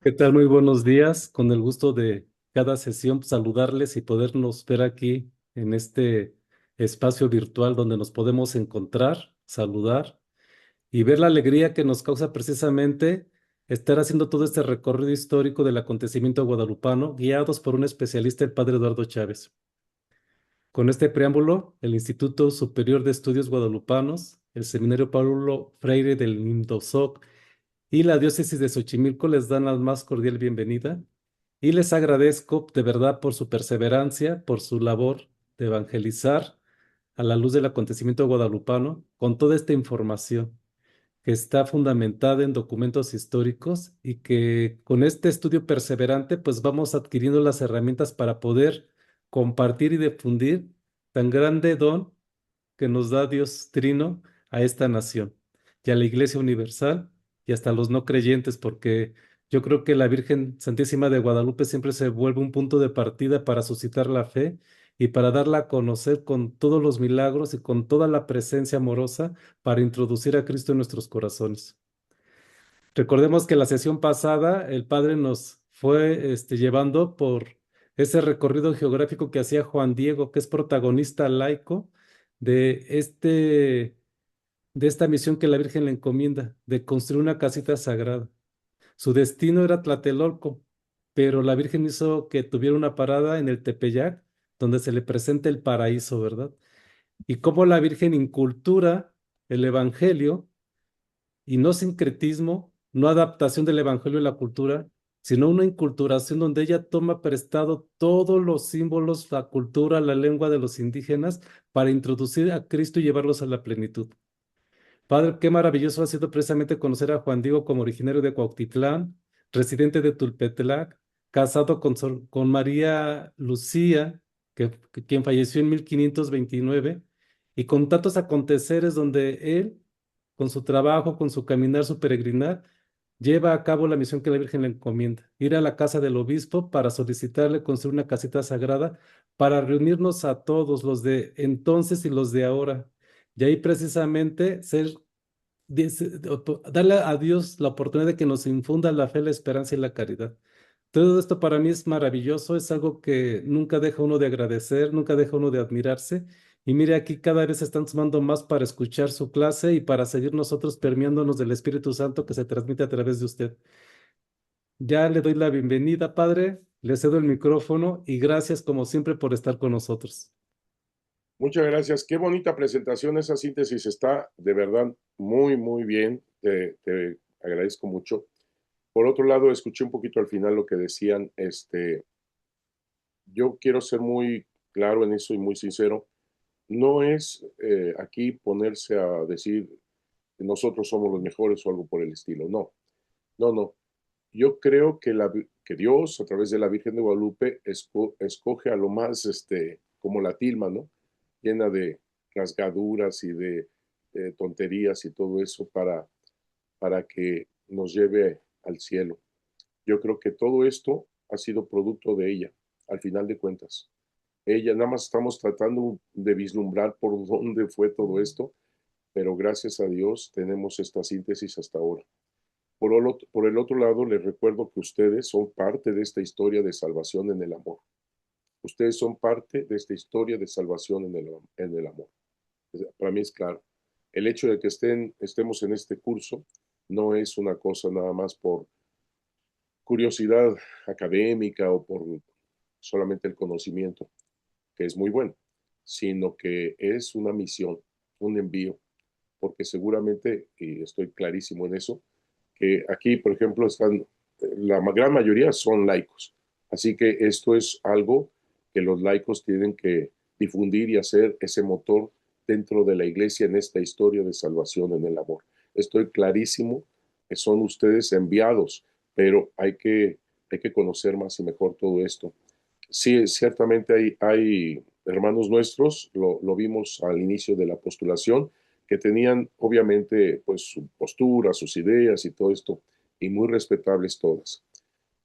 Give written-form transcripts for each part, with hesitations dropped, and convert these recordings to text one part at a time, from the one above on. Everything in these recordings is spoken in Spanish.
¿Qué tal? Muy buenos días. Con el gusto de cada sesión saludarles y podernos ver aquí en este espacio virtual donde nos podemos encontrar, saludar y ver la alegría que nos causa precisamente estar haciendo todo este recorrido histórico del acontecimiento guadalupano, guiados por un especialista, el padre Eduardo Chávez. Con este preámbulo, el Instituto Superior de Estudios Guadalupanos, el Seminario Paulo Freire del Nindosoc y la Diócesis de Xochimilco les dan la más cordial bienvenida y les agradezco de verdad por su perseverancia, por su labor de evangelizar a la luz del acontecimiento guadalupano con toda esta información que está fundamentada en documentos históricos y que con este estudio perseverante pues vamos adquiriendo las herramientas para poder compartir y difundir tan grande don que nos da Dios Trino a esta nación y a la Iglesia Universal y hasta los no creyentes, porque yo creo que la Virgen Santísima de Guadalupe siempre se vuelve un punto de partida para suscitar la fe y para darla a conocer con todos los milagros y con toda la presencia amorosa para introducir a Cristo en nuestros corazones. Recordemos que la sesión pasada el Padre nos fue llevando por ese recorrido geográfico que hacía Juan Diego, que es protagonista laico de de esta misión que la Virgen le encomienda, de construir una casita sagrada. Su destino era Tlatelolco, pero la Virgen hizo que tuviera una parada en el Tepeyac, donde se le presenta el paraíso, ¿verdad? Y cómo la Virgen incultura el Evangelio y no sincretismo, no adaptación del Evangelio a la cultura, sino una inculturación donde ella toma prestado todos los símbolos, la cultura, la lengua de los indígenas para introducir a Cristo y llevarlos a la plenitud. Padre, qué maravilloso ha sido precisamente conocer a Juan Diego como originario de Cuautitlán, residente de Tulpetlac, casado con María Lucía, quien falleció en 1529, y con tantos aconteceres donde él, con su trabajo, con su caminar, su peregrinar, lleva a cabo la misión que la Virgen le encomienda, ir a la casa del obispo para solicitarle construir una casita sagrada para reunirnos a todos, los de entonces y los de ahora. Y ahí precisamente darle a Dios la oportunidad de que nos infunda la fe, la esperanza y la caridad. Todo esto para mí es maravilloso, es algo que nunca deja uno de agradecer, nunca deja uno de admirarse. Y mire, aquí cada vez se están sumando más para escuchar su clase y para seguir nosotros permeándonos del Espíritu Santo que se transmite a través de usted. Ya le doy la bienvenida, Padre, le cedo el micrófono y gracias como siempre por estar con nosotros. Muchas gracias. Qué bonita presentación. Esa síntesis está de verdad muy, muy bien. Te agradezco mucho. Por otro lado, escuché un poquito al final lo que decían. Yo quiero ser muy claro en eso y muy sincero. No es aquí ponerse a decir que nosotros somos los mejores o algo por el estilo. No, no, no. Yo creo que, que Dios, a través de la Virgen de Guadalupe, escoge a lo más, como la tilma, ¿no? Llena de rasgaduras y de tonterías y todo eso para que nos lleve al cielo. Yo creo que todo esto ha sido producto de ella, al final de cuentas. Ella, nada más estamos tratando de vislumbrar por dónde fue todo esto, pero gracias a Dios tenemos esta síntesis hasta ahora. Por el otro lado, les recuerdo que ustedes son parte de esta historia de salvación en el amor. Ustedes son parte de esta historia de salvación en el amor. Para mí es claro. El hecho de que estemos en este curso no es una cosa nada más por curiosidad académica o por solamente el conocimiento, que es muy bueno, sino que es una misión, un envío, porque seguramente, y estoy clarísimo en eso, que aquí, por ejemplo, están, la gran mayoría son laicos. Así que esto es algo que los laicos tienen que difundir y hacer ese motor dentro de la iglesia en esta historia de salvación en el amor. Estoy clarísimo que son ustedes enviados, pero hay que conocer más y mejor todo esto. Sí, ciertamente hay hermanos nuestros, lo vimos al inicio de la postulación, que tenían obviamente pues su postura, sus ideas y todo esto, y muy respetables todas.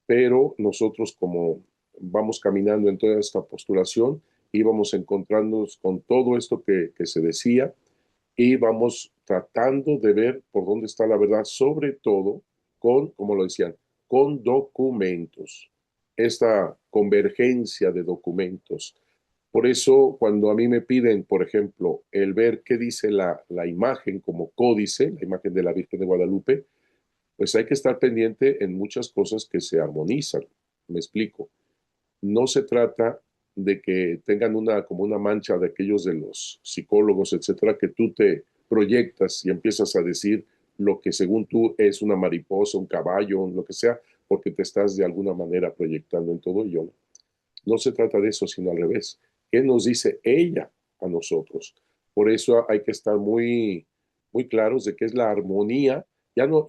Pero nosotros como vamos caminando en toda esta postulación, íbamos encontrándonos con todo esto que se decía y vamos tratando de ver por dónde está la verdad, sobre todo con, como lo decían, con documentos, esta convergencia de documentos. Por eso, cuando a mí me piden, por ejemplo, el ver qué dice la imagen como códice, la imagen de la Virgen de Guadalupe, pues hay que estar pendiente en muchas cosas que se armonizan. Me explico. No se trata de que tengan como una mancha de aquellos de los psicólogos, etcétera, que tú te proyectas y empiezas a decir lo que según tú es una mariposa, un caballo, lo que sea, porque te estás de alguna manera proyectando en todo ello. No se trata de eso, sino al revés. ¿Qué nos dice ella a nosotros? Por eso hay que estar muy claros de que es la armonía. Ya no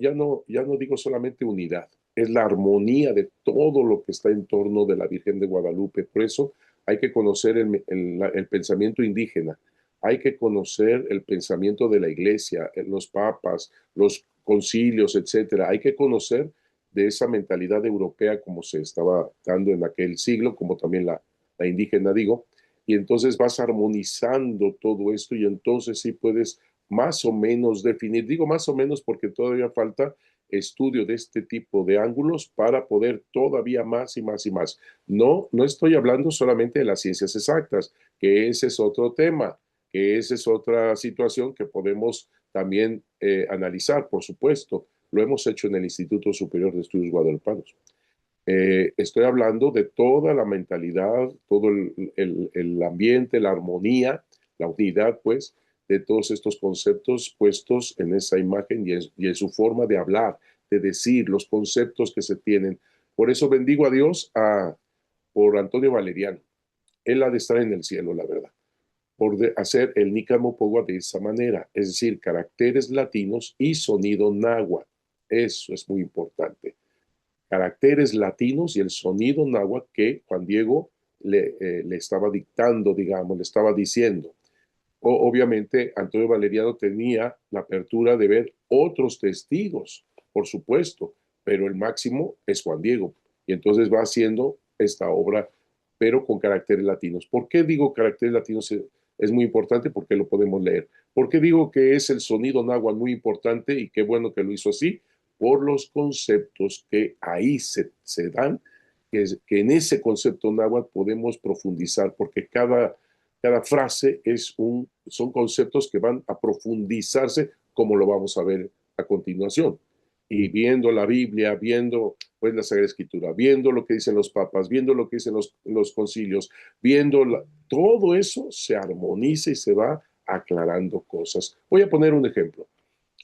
digo solamente unidad, es la armonía de todo lo que está en torno de la Virgen de Guadalupe. Por eso hay que conocer el pensamiento indígena, hay que conocer el pensamiento de la iglesia, los papas, los concilios, etcétera. Hay que conocer de esa mentalidad europea como se estaba dando en aquel siglo, como también la indígena, digo, y entonces vas armonizando todo esto y entonces sí puedes más o menos definir, digo más o menos porque todavía falta estudio de este tipo de ángulos para poder todavía más y más y más. No estoy hablando solamente de las ciencias exactas, que ese es otro tema, que esa es otra situación que podemos también analizar, por supuesto. Lo hemos hecho en el Instituto Superior de Estudios Guadalupanos. Estoy hablando de toda la mentalidad, todo el ambiente, la armonía, la unidad, pues, de todos estos conceptos puestos en esa imagen y en su forma de hablar, de decir, los conceptos que se tienen. Por eso bendigo a Dios por Antonio Valeriano. Él ha de estar en el cielo, la verdad, por hacer el Nícamo Pogua de esa manera, es decir, caracteres latinos y sonido náhuatl. Eso es muy importante. Caracteres latinos y el sonido náhuatl que Juan Diego le estaba dictando, digamos, le estaba diciendo. Obviamente, Antonio Valeriano tenía la apertura de ver otros testigos, por supuesto, pero el máximo es Juan Diego. Y entonces va haciendo esta obra, pero con caracteres latinos. ¿Por qué digo caracteres latinos? Es muy importante porque lo podemos leer. ¿Por qué digo que es el sonido náhuatl muy importante y qué bueno que lo hizo así? Por los conceptos que ahí se dan, que en ese concepto náhuatl podemos profundizar, porque cada frase son conceptos que van a profundizarse, como lo vamos a ver a continuación. Y viendo la Biblia, viendo pues la Sagrada Escritura, viendo lo que dicen los papas, viendo lo que dicen los concilios, todo eso se armoniza y se va aclarando cosas. Voy a poner un ejemplo.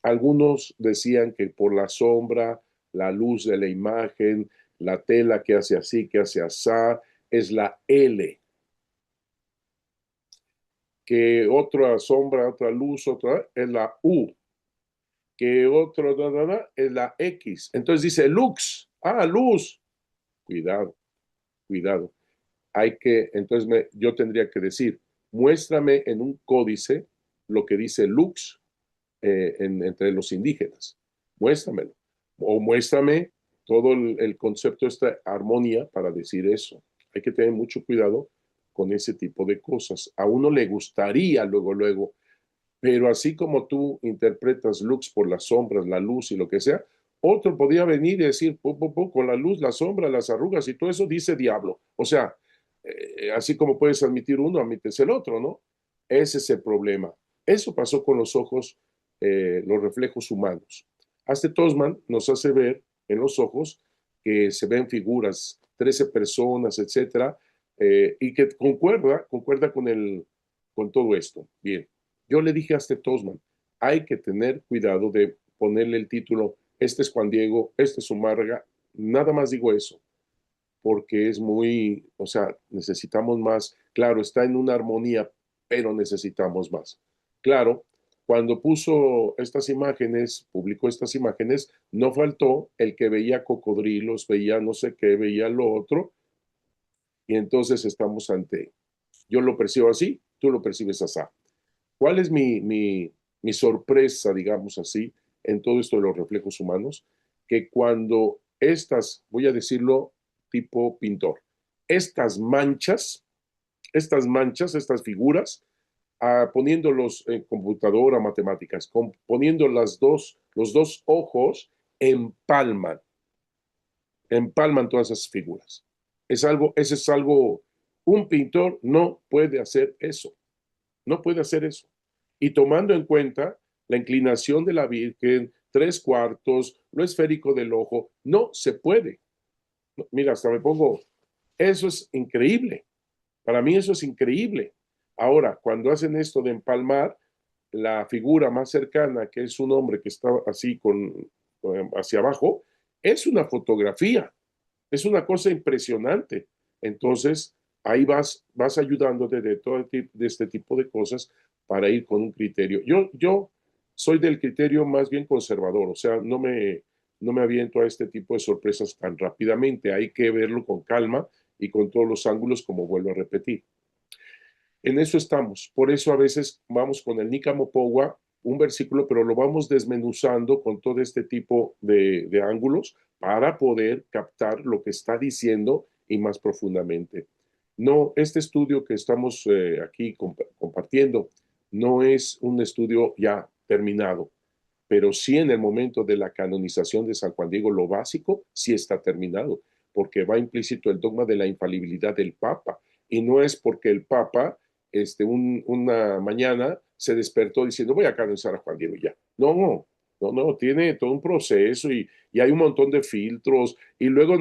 Algunos decían que por la sombra, la luz de la imagen, la tela que hace así, que hace asá, es la L, que otra sombra, otra luz, otra es la U, que otro es la X. Entonces dice lux, luz. Cuidado, cuidado. Entonces yo tendría que decir, muéstrame en un códice lo que dice lux entre los indígenas. Muéstramelo. O muéstrame todo el concepto de esta armonía para decir eso. Hay que tener mucho cuidado con ese tipo de cosas. A uno le gustaría luego, pero así como tú interpretas lux por las sombras, la luz y lo que sea, otro podría venir y decir, con la luz, la sombra, las arrugas y todo eso dice diablo. O sea, así como puedes admitir uno, admites el otro, ¿no? Ese es el problema. Eso pasó con los ojos, los reflejos humanos. Hazte Tosman nos hace ver en los ojos que se ven figuras, 13 personas, etcétera, y que concuerda con todo esto. Bien, yo le dije a este Tosman, hay que tener cuidado de ponerle el título, este es Juan Diego, este es Umarga, nada más digo eso, porque es o sea, necesitamos más, claro, está en una armonía, pero necesitamos más. Claro, cuando puso estas imágenes, publicó estas imágenes, no faltó el que veía cocodrilos, veía no sé qué, veía lo otro, y entonces estamos ante, yo lo percibo así, tú lo percibes así. ¿Cuál es mi sorpresa, digamos así, en todo esto de los reflejos humanos? Que cuando voy a decirlo tipo pintor, estas figuras, poniéndolos en computadora, matemáticas, poniendo los dos ojos, empalman. empalman todas esas figuras. Ese es algo, un pintor no puede hacer eso, no puede hacer eso. Y tomando en cuenta la inclinación de la Virgen, tres cuartos, lo esférico del ojo, no se puede. Mira, hasta me pongo, eso es increíble. Para mí eso es increíble. Ahora, cuando hacen esto de empalmar, la figura más cercana, que es un hombre que está así hacia abajo, es una fotografía. Es una cosa impresionante. Entonces, ahí vas ayudándote de este tipo de cosas para ir con un criterio. Yo soy del criterio más bien conservador, o sea, no me aviento a este tipo de sorpresas tan rápidamente. Hay que verlo con calma y con todos los ángulos, como vuelvo a repetir. En eso estamos. Por eso a veces vamos con el Nícamo Powa, un versículo, pero lo vamos desmenuzando con todo este tipo de ángulos para poder captar lo que está diciendo y más profundamente. No, este estudio que estamos aquí compartiendo no es un estudio ya terminado, pero sí en el momento de la canonización de San Juan Diego, lo básico sí está terminado, porque va implícito el dogma de la infalibilidad del Papa, y no es porque el Papa una mañana se despertó diciendo voy a canonizar a Juan Diego ya. No, no, no, tiene todo un proceso y hay un montón de filtros, y luego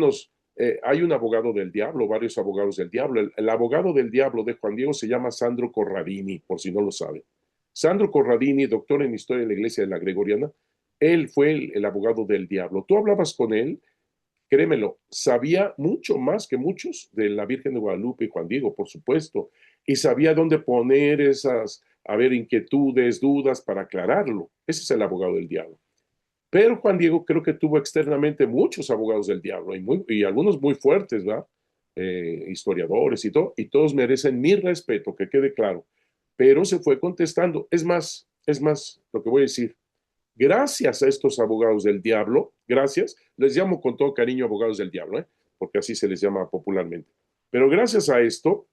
hay un abogado del diablo, varios abogados del diablo. El abogado del diablo de Juan Diego se llama Sandro Corradini, por si no lo saben. Sandro Corradini, doctor en historia de la iglesia de la Gregoriana, él fue el abogado del diablo. Tú hablabas con él, créemelo, sabía mucho más que muchos de la Virgen de Guadalupe y Juan Diego, por supuesto, y sabía dónde poner esas, a ver, inquietudes, dudas para aclararlo. Ese es el abogado del diablo. Pero Juan Diego creo que tuvo externamente muchos abogados del diablo y algunos muy fuertes, ¿verdad? Historiadores y todo, y todos merecen mi respeto, que quede claro. Pero se fue contestando. Es más, lo que voy a decir, gracias a estos abogados del diablo, gracias, les llamo con todo cariño abogados del diablo, porque así se les llama popularmente. Pero gracias a esto,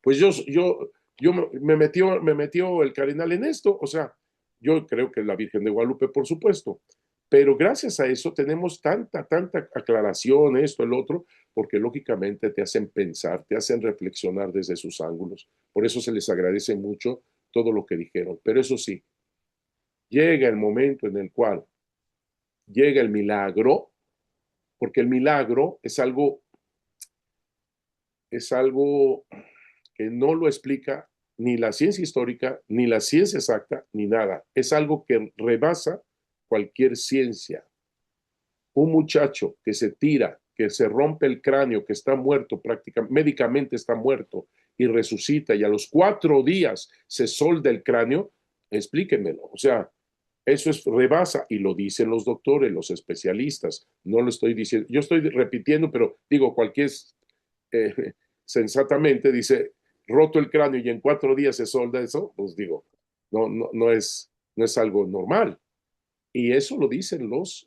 pues yo me metió el cardenal en esto, o sea, yo creo que la Virgen de Guadalupe, por supuesto, pero gracias a eso tenemos tanta aclaración, esto, el otro, porque lógicamente te hacen pensar, te hacen reflexionar desde sus ángulos. Por eso se les agradece mucho todo lo que dijeron. Pero eso sí, llega el momento en el cual llega el milagro, porque el milagro es algo que no lo explica ni la ciencia histórica, ni la ciencia exacta, ni nada. Es algo que rebasa cualquier ciencia. Un muchacho que se tira, que se rompe el cráneo, que está muerto prácticamente, médicamente está muerto y resucita y a los 4 días se solda el cráneo, explíquenmelo. O sea, eso es rebasa y lo dicen los doctores, los especialistas. No lo estoy diciendo, yo estoy repitiendo, pero digo, cualquier eh, sensatamente dice, roto el cráneo y en 4 días se solda eso, pues digo, no es algo normal. Y eso lo dicen los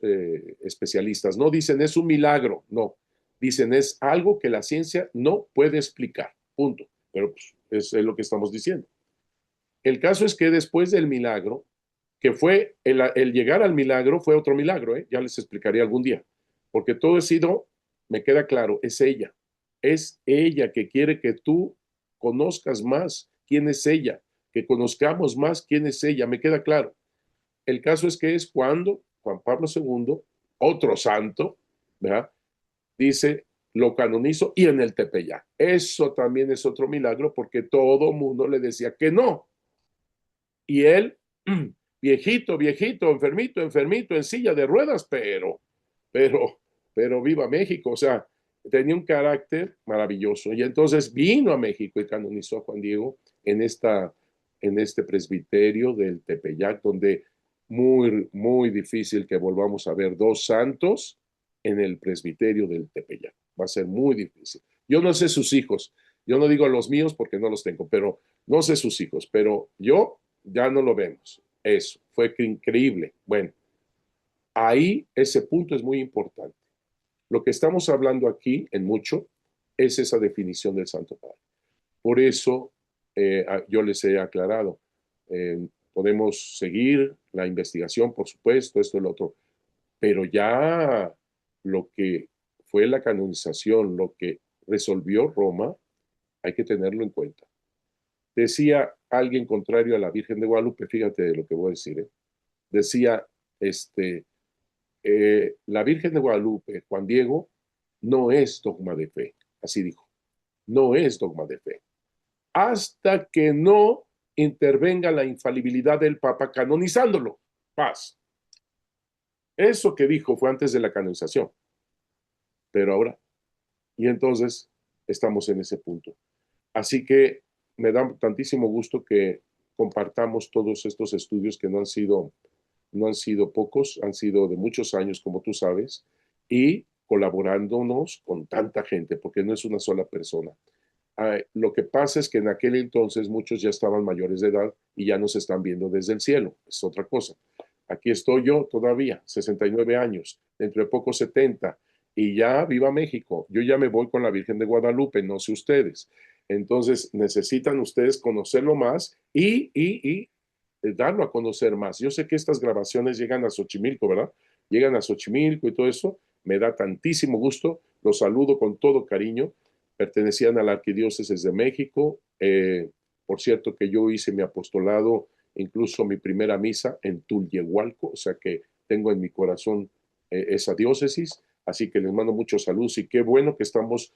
especialistas. No dicen es un milagro, no. Dicen es algo que la ciencia no puede explicar. Punto. Pero pues, es lo que estamos diciendo. El caso es que después del milagro, que fue el llegar al milagro, fue otro milagro, ¿eh? Ya les explicaré algún día. Porque todo ha sido, me queda claro, es ella. Es ella que quiere que tú conozcas más quién es ella, que conozcamos más quién es ella, me queda claro. El caso es que es cuando Juan Pablo II, otro santo, ¿verdad? Dice, lo canonizo y en el Tepeyac. Eso también es otro milagro porque todo mundo le decía que no. Y él, viejito, viejito, enfermito, enfermito, en silla de ruedas, pero, pero viva México. O sea, tenía un carácter maravilloso. Y entonces vino a México y canonizó a Juan Diego en este presbiterio del Tepeyac, donde muy difícil que volvamos a ver dos santos en el presbiterio del Tepeyac. Va a ser muy difícil. Yo no sé sus hijos, yo no digo los míos porque no los tengo, pero no sé sus hijos, pero yo ya no lo vemos. Eso fue increíble. Bueno, ahí ese punto es muy importante. Lo que estamos hablando aquí en mucho es esa definición del Santo Padre. Por eso yo les he aclarado, podemos seguir la investigación, por supuesto, esto y lo otro, pero ya lo que fue la canonización, lo que resolvió Roma, hay que tenerlo en cuenta. Decía alguien contrario a la Virgen de Guadalupe, fíjate de lo que voy a decir, ¿eh? Decía, este, la Virgen de Guadalupe, Juan Diego, no es dogma de fe, así dijo, no es dogma de fe, hasta que no intervenga la infalibilidad del Papa canonizándolo. Paz. Eso que dijo fue antes de la canonización, pero ahora, y entonces estamos en ese punto. Así que me da tantísimo gusto que compartamos todos estos estudios que no han sido pocos, han sido de muchos años, como tú sabes, y colaborándonos con tanta gente, porque no es una sola persona. Lo que pasa es que en aquel entonces muchos ya estaban mayores de edad y ya nos están viendo desde el cielo, es otra cosa. Aquí estoy yo todavía, 69 años, dentro de poco 70, y ya viva México. Yo ya me voy con la Virgen de Guadalupe, no sé ustedes. Entonces necesitan ustedes conocerlo más y darlo a conocer más. Yo sé que estas grabaciones llegan a Xochimilco, ¿verdad? Llegan a Xochimilco y todo eso. Me da tantísimo gusto. Los saludo con todo cariño. Pertenecían a la Arquidiócesis de México. Por cierto que yo hice mi apostolado, incluso mi primera misa en Tulyehualco, o sea que tengo en mi corazón esa diócesis. Así que les mando muchos saludos y qué bueno que estamos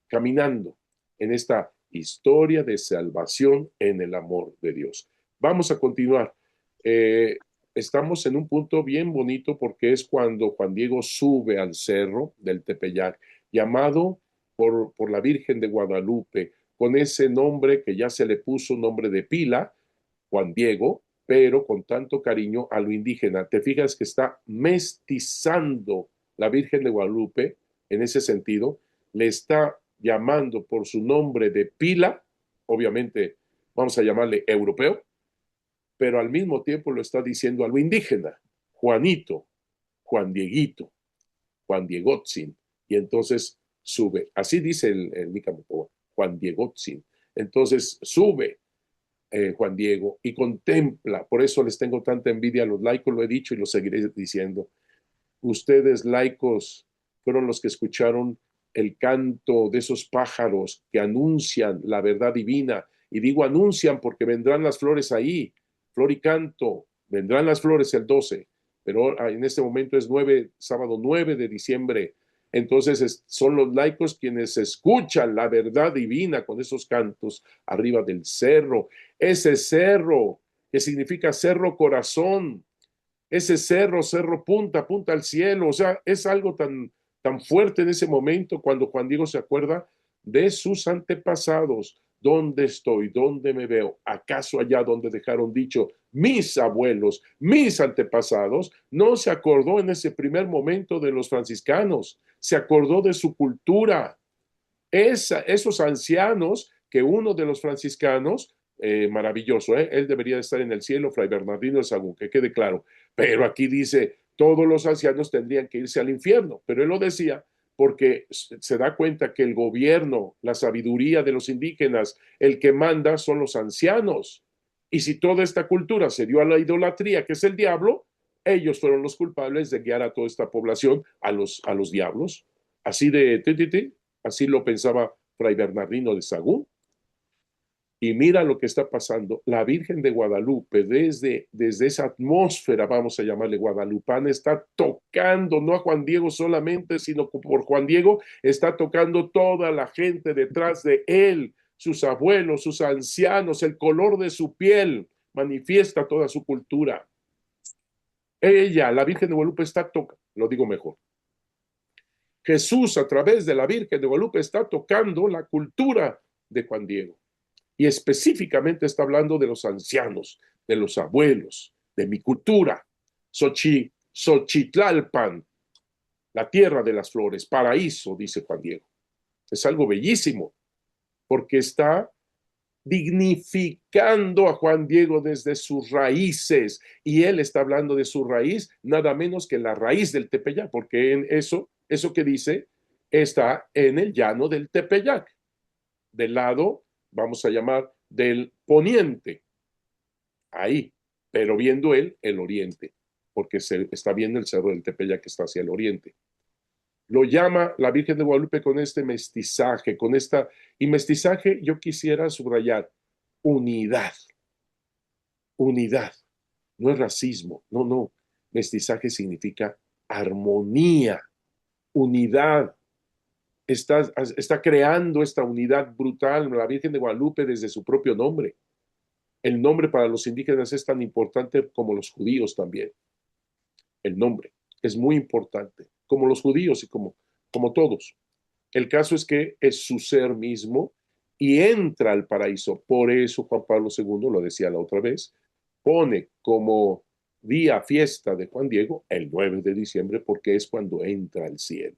caminando en esta historia de salvación en el amor de Dios. Vamos a continuar. Estamos en un punto bien bonito porque es cuando Juan Diego sube al cerro del Tepeyac, llamado por la Virgen de Guadalupe, con ese nombre que ya se le puso, nombre de pila, Juan Diego, pero con tanto cariño a lo indígena. Te fijas que está mestizando la Virgen de Guadalupe en ese sentido, le está llamando por su nombre de pila, obviamente vamos a llamarle europeo, pero al mismo tiempo lo está diciendo a lo indígena, Juanito, Juan Dieguito, Juan Diegotzin, y entonces sube. Así dice el Nicamotoa, Juan Diegotzin. Entonces sube Juan Diego y contempla, por eso les tengo tanta envidia a los laicos, lo he dicho y lo seguiré diciendo. Ustedes, laicos, fueron los que escucharon el canto de esos pájaros que anuncian la verdad divina. Y digo anuncian porque vendrán las flores ahí, flor y canto, vendrán las flores el 12, pero en este momento es sábado 9 de diciembre. Entonces son los laicos quienes escuchan la verdad divina con esos cantos arriba del cerro. Ese cerro que significa cerro corazón, ese cerro, cerro punta, punta al cielo, o sea, es algo tan fuerte en ese momento cuando Juan Diego se acuerda de sus antepasados. ¿Dónde estoy? ¿Dónde me veo? ¿Acaso allá donde dejaron dicho mis abuelos, mis antepasados? No se acordó en ese primer momento de los franciscanos, se acordó de su cultura. Esos ancianos que uno de los franciscanos, maravilloso, él debería estar en el cielo, Fray Bernardino de Sahagún, que quede claro, pero aquí dice, todos los ancianos tendrían que irse al infierno, pero él lo decía porque se da cuenta que el gobierno, la sabiduría de los indígenas, el que manda son los ancianos. Y si toda esta cultura se dio a la idolatría, que es el diablo, ellos fueron los culpables de guiar a toda esta población a los diablos. Así de, así lo pensaba Fray Bernardino de Sahagún. Y mira lo que está pasando. La Virgen de Guadalupe, desde esa atmósfera, vamos a llamarle guadalupana, está tocando, no a Juan Diego solamente, sino por Juan Diego, está tocando toda la gente detrás de él, sus abuelos, sus ancianos, el color de su piel, manifiesta toda su cultura. Ella, la Virgen de Guadalupe, está tocando, lo digo mejor. Jesús, a través de la Virgen de Guadalupe, está tocando la cultura de Juan Diego. Y específicamente está hablando de los ancianos, de los abuelos, de mi cultura. Xochitlalpan, la tierra de las flores, paraíso, dice Juan Diego. Es algo bellísimo, porque está dignificando a Juan Diego desde sus raíces. Y él está hablando de su raíz, nada menos que la raíz del Tepeyac, porque en eso que dice, está en el llano del Tepeyac, del lado, vamos a llamar, del poniente, ahí, pero viendo él el oriente. porque se está viendo el cerro del Tepeyac que está hacia el oriente. Lo llama la Virgen de Guadalupe con este mestizaje, y mestizaje yo quisiera subrayar, unidad, unidad, no es racismo, no, no, mestizaje significa armonía, unidad, está creando esta unidad brutal la Virgen de Guadalupe desde su propio nombre. El nombre para los indígenas es tan importante como los judíos también. El nombre es muy importante, como los judíos y como todos. El caso es que es su ser mismo y entra al paraíso. Por eso Juan Pablo II, lo decía la otra vez, pone como día fiesta de Juan Diego el 9 de diciembre porque es cuando entra al cielo.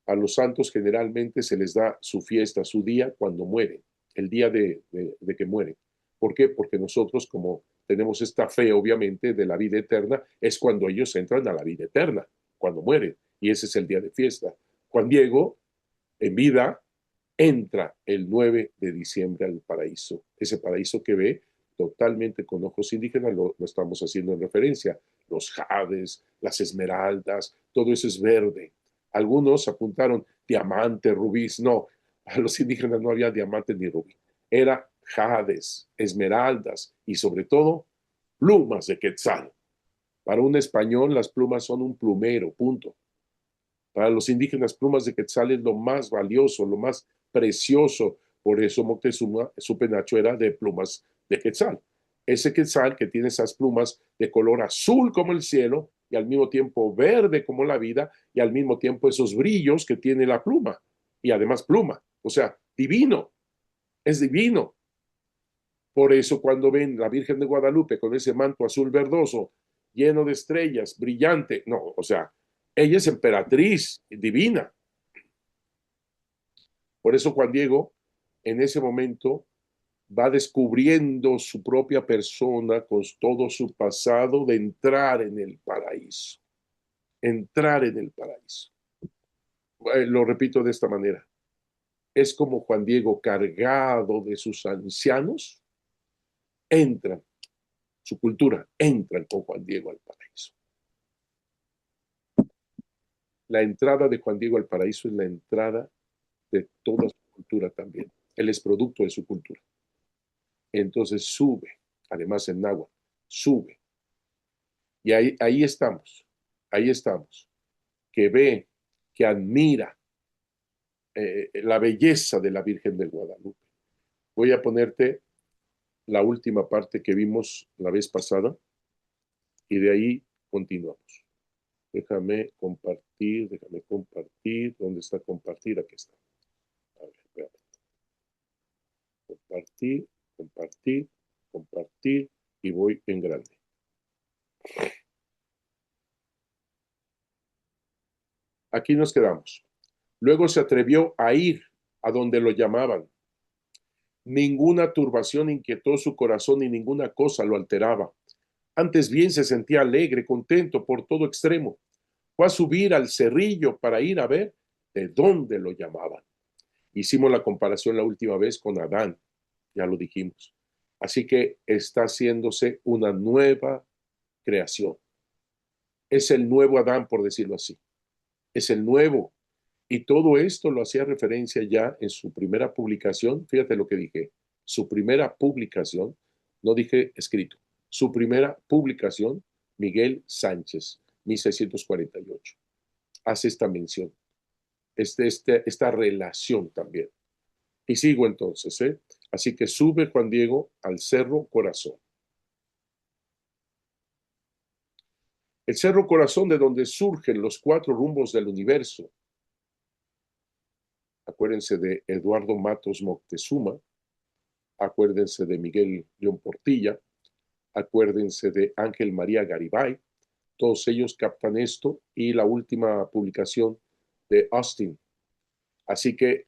A los santos generalmente se les da su fiesta, su día cuando mueren, el día de que mueren. ¿Por qué? Porque nosotros, como tenemos esta fe, obviamente, de la vida eterna, es cuando ellos entran a la vida eterna, cuando mueren. Y ese es el día de fiesta. Juan Diego, en vida, entra el 9 de diciembre al paraíso. Ese paraíso que ve totalmente con ojos indígenas, lo estamos haciendo en referencia. Los jades, las esmeraldas, todo eso es verde. Algunos apuntaron diamante, rubíes. No, a los indígenas no había diamante ni rubí. Era jades, esmeraldas y sobre todo plumas de quetzal. Para un español las plumas son un plumero, punto. Para los indígenas, plumas de quetzal es lo más valioso, lo más precioso. Por eso Moctezuma, su penacho era de plumas de quetzal. Ese quetzal que tiene esas plumas de color azul como el cielo y al mismo tiempo verde como la vida y al mismo tiempo esos brillos que tiene la pluma y además pluma. O sea, divino, es divino. Por eso cuando ven la Virgen de Guadalupe con ese manto azul verdoso, lleno de estrellas, brillante, no, o sea, ella es emperatriz divina. Por eso Juan Diego en ese momento va descubriendo su propia persona con todo su pasado de entrar en el paraíso. Entrar en el paraíso. Lo repito de esta manera. Es como Juan Diego cargado de sus ancianos, entran, su cultura, entran con Juan Diego al paraíso. La entrada de Juan Diego al paraíso es la entrada de toda su cultura también. Él es producto de su cultura. Entonces sube, además en náhuatl, sube. Y ahí estamos, que ve, que admira la belleza de la Virgen del Guadalupe. Voy a ponerte la última parte que vimos la vez pasada y de ahí continuamos. Déjame compartir. ¿Dónde está compartir? Aquí está. A ver, espérame. Compartir, compartir, compartir y voy en grande. Aquí nos quedamos. Luego se atrevió a ir a donde lo llamaban. Ninguna turbación inquietó su corazón y ninguna cosa lo alteraba. Antes bien se sentía alegre, contento por todo extremo. Fue a subir al cerrillo para ir a ver de dónde lo llamaban. Hicimos la comparación la última vez con Adán, ya lo dijimos. Así que está haciéndose una nueva creación. Es el nuevo Adán, por decirlo así. Es el nuevo. Y todo esto lo hacía referencia ya en su primera publicación. Fíjate lo que dije. Su primera publicación, no dije escrito, su primera publicación, Miguel Sánchez, 1648. Hace esta mención, esta relación también. Y sigo entonces, ¿eh? Así que sube Juan Diego al Cerro Corazón. El Cerro Corazón de donde surgen los cuatro rumbos del universo. Acuérdense de Eduardo Matos Moctezuma, acuérdense de Miguel León Portilla, acuérdense de Ángel María Garibay, todos ellos captan esto y la última publicación de Austin. Así que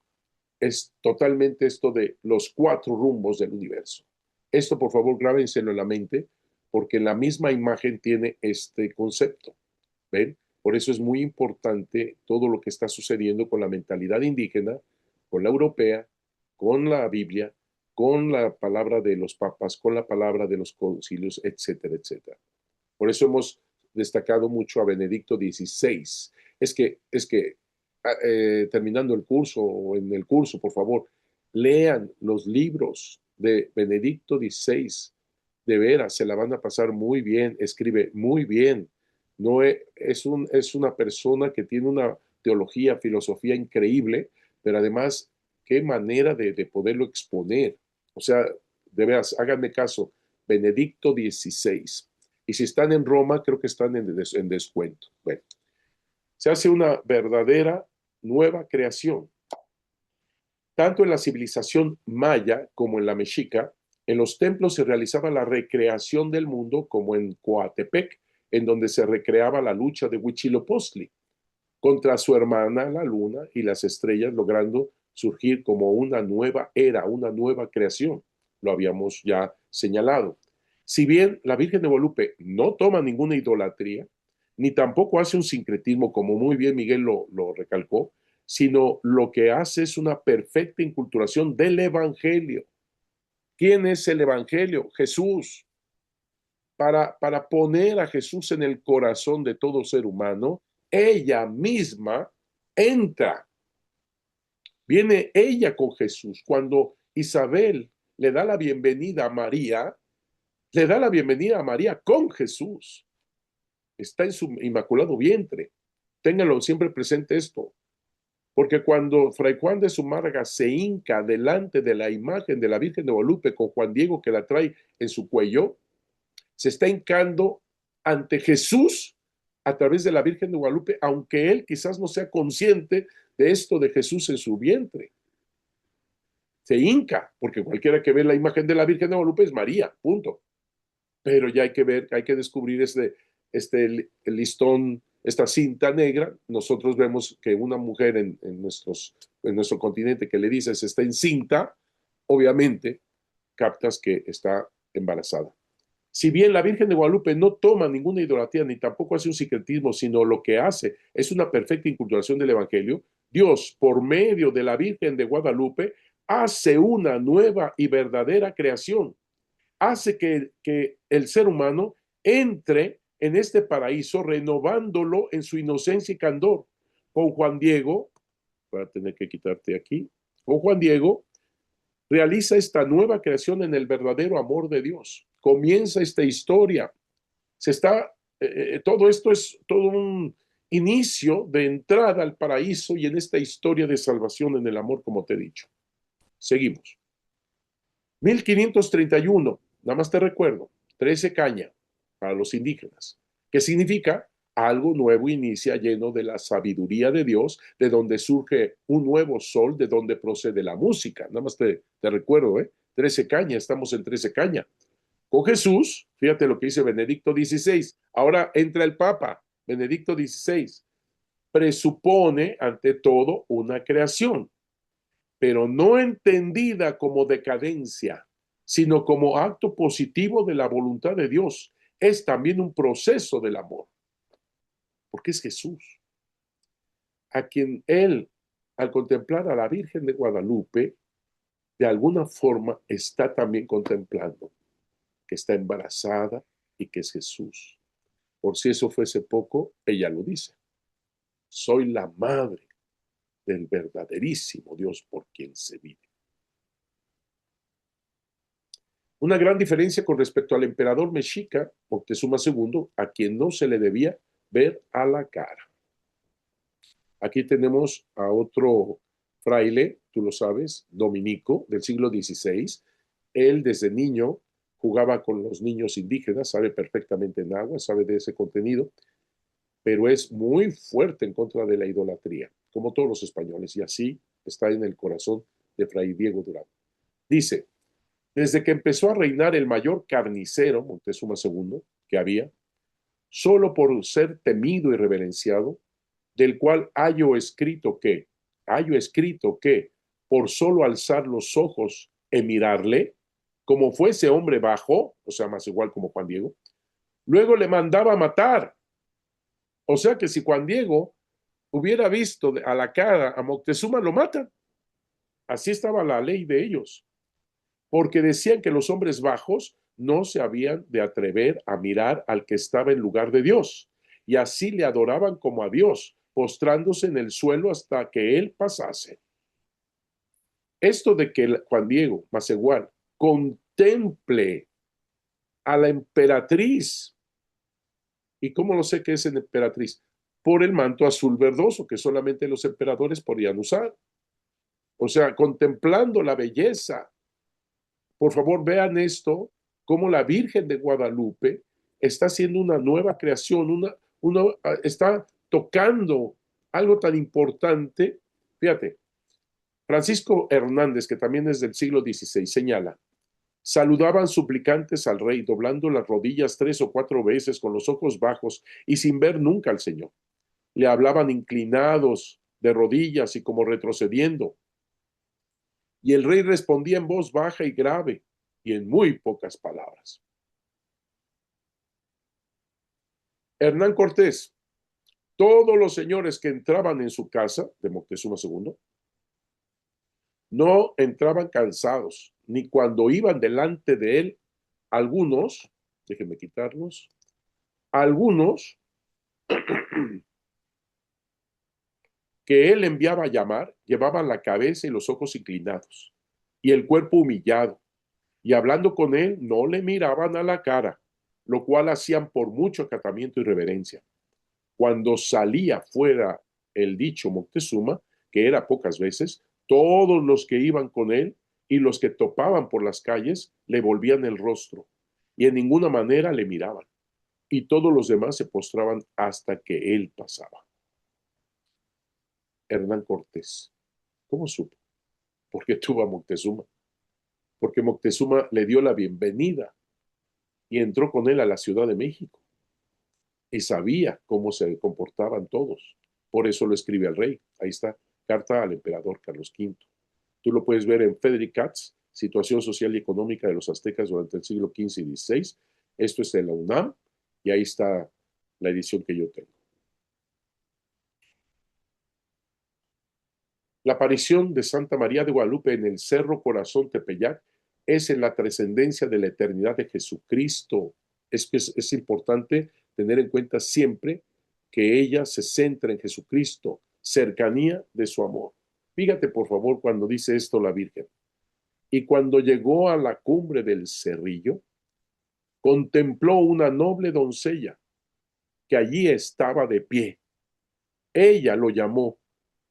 es totalmente esto de los cuatro rumbos del universo. Esto, por favor, grábenselo en la mente, porque la misma imagen tiene este concepto. ¿Ven? Por eso es muy importante todo lo que está sucediendo con la mentalidad indígena, con la europea, con la Biblia, con la palabra de los papas, con la palabra de los concilios, etcétera, etcétera. Por eso hemos destacado mucho a Benedicto XVI. Terminando el curso o en el curso, por favor, lean los libros de Benedicto XVI. De veras, se la van a pasar muy bien, escribe muy bien. No es una persona que tiene una teología, filosofía increíble, pero además, qué manera de poderlo exponer. O sea, de veras, háganme caso, Benedicto XVI. Y si están en Roma, creo que están en descuento. Bueno, se hace una verdadera nueva creación. Tanto en la civilización maya como en la mexica, en los templos se realizaba la recreación del mundo, como en Coatepec, en donde se recreaba la lucha de Huitzilopochtli contra su hermana, la luna y las estrellas, logrando surgir como una nueva era, una nueva creación. Lo habíamos ya señalado. Si bien la Virgen de Guadalupe no toma ninguna idolatría, ni tampoco hace un sincretismo, como muy bien Miguel lo recalcó, sino lo que hace es una perfecta inculturación del Evangelio. ¿Quién es el Evangelio? Jesús. Para poner a Jesús en el corazón de todo ser humano, ella misma entra. Viene ella con Jesús. Cuando Isabel le da la bienvenida a María, le da la bienvenida a María con Jesús. Está en su inmaculado vientre. Ténganlo siempre presente esto. Porque cuando Fray Juan de Zumárraga se hinca delante de la imagen de la Virgen de Guadalupe con Juan Diego que la trae en su cuello, se está hincando ante Jesús a través de la Virgen de Guadalupe, aunque él quizás no sea consciente de esto de Jesús en su vientre. Se hinca, porque cualquiera que ve la imagen de la Virgen de Guadalupe es María, punto. Pero ya hay que ver, hay que descubrir este listón, esta cinta negra. Nosotros vemos que una mujer en nuestro continente que le dices está encinta, obviamente captas que está embarazada. Si bien la Virgen de Guadalupe no toma ninguna idolatría ni tampoco hace un secretismo, sino lo que hace es una perfecta inculturación del Evangelio, Dios, por medio de la Virgen de Guadalupe, hace una nueva y verdadera creación. Hace que el ser humano entre en este paraíso renovándolo en su inocencia y candor. Con Juan Diego, voy a tener que quitarte aquí, con Juan Diego realiza esta nueva creación en el verdadero amor de Dios. Comienza esta historia. Todo esto es todo un inicio de entrada al paraíso y en esta historia de salvación en el amor, como te he dicho. Seguimos. 1531, nada más te recuerdo, 13 caña para los indígenas, que significa algo nuevo inicia lleno de la sabiduría de Dios, de donde surge un nuevo sol, de donde procede la música. Nada más te recuerdo, 13 caña, estamos en 13 caña. Con Jesús, fíjate lo que dice Benedicto XVI. Ahora entra el Papa, Benedicto XVI. Presupone ante todo una creación, pero no entendida como decadencia, sino como acto positivo de la voluntad de Dios. Es también un proceso del amor, porque es Jesús, a quien él, al contemplar a la Virgen de Guadalupe, de alguna forma está también contemplando que está embarazada y que es Jesús. Por si eso fuese poco, ella lo dice. Soy la madre del verdaderísimo Dios por quien se vive. Una gran diferencia con respecto al emperador mexica, Moctezuma II, a quien no se le debía ver a la cara. Aquí tenemos a otro fraile, tú lo sabes, dominico, del siglo XVI. Él desde niño jugaba con los niños indígenas, sabe perfectamente en agua, sabe de ese contenido, pero es muy fuerte en contra de la idolatría, como todos los españoles, y así está en el corazón de Fray Diego Durán. Dice, desde que empezó a reinar el mayor carnicero, Moctezuma II, que había, solo por ser temido y reverenciado, del cual hallo escrito que, por solo alzar los ojos y mirarle, como fuese hombre bajo, o sea, más igual como Juan Diego, luego le mandaba a matar. O sea que si Juan Diego hubiera visto a la cara a Moctezuma, lo matan. Así estaba la ley de ellos, porque decían que los hombres bajos no se habían de atrever a mirar al que estaba en lugar de Dios, y así le adoraban como a Dios, postrándose en el suelo hasta que él pasase. Esto de que Juan Diego Macegual contemple a la emperatriz, ¿y cómo lo sé que es emperatriz? Por el manto azul verdoso que solamente los emperadores podían usar. O sea, contemplando la belleza. Por favor, vean esto, cómo la Virgen de Guadalupe está haciendo una nueva creación, está tocando algo tan importante. Fíjate, Francisco Hernández, que también es del siglo XVI, señala, saludaban suplicantes al rey, doblando las rodillas 3 o 4 veces, con los ojos bajos y sin ver nunca al Señor. Le hablaban inclinados de rodillas y como retrocediendo. Y el rey respondía en voz baja y grave y en muy pocas palabras. Hernán Cortés, todos los señores que entraban en su casa de Moctezuma II, no entraban cansados, ni cuando iban delante de él, algunos, déjenme quitarlos, algunos que él enviaba a llamar, llevaban la cabeza y los ojos inclinados, y el cuerpo humillado, y hablando con él, no le miraban a la cara, lo cual hacían por mucho acatamiento y reverencia. Cuando salía fuera el dicho Moctezuma, que era pocas veces, todos los que iban con él y los que topaban por las calles le volvían el rostro, y en ninguna manera le miraban, y todos los demás se postraban hasta que él pasaba. Hernán Cortés, ¿cómo supo? Porque tuvo a Moctezuma, porque Moctezuma le dio la bienvenida y entró con él a la Ciudad de México y sabía cómo se comportaban todos. Por eso lo escribe al rey. Ahí está, carta al emperador Carlos V. Tú lo puedes ver en Frederick Katz, Situación Social y Económica de los Aztecas durante el siglo XV y XVI. Esto es de la UNAM y ahí está la edición que yo tengo. La aparición de Santa María de Guadalupe en el Cerro Corazón Tepeyac es en la trascendencia de la eternidad de Jesucristo. Es importante tener en cuenta siempre que ella se centra en Jesucristo, cercanía de su amor. Fíjate, por favor, cuando dice esto la Virgen. Y cuando llegó a la cumbre del cerrillo, contempló una noble doncella que allí estaba de pie. Ella lo llamó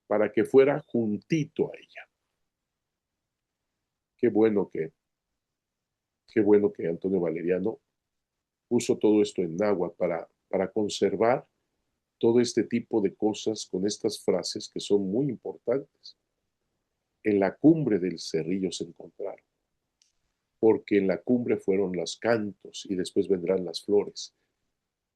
para que fuera juntito a ella. Qué bueno que Qué bueno que Antonio Valeriano puso todo esto en náhuatl para conservar todo este tipo de cosas con estas frases que son muy importantes. En la cumbre del cerrillo se encontraron, porque en la cumbre fueron los cantos y después vendrán las flores.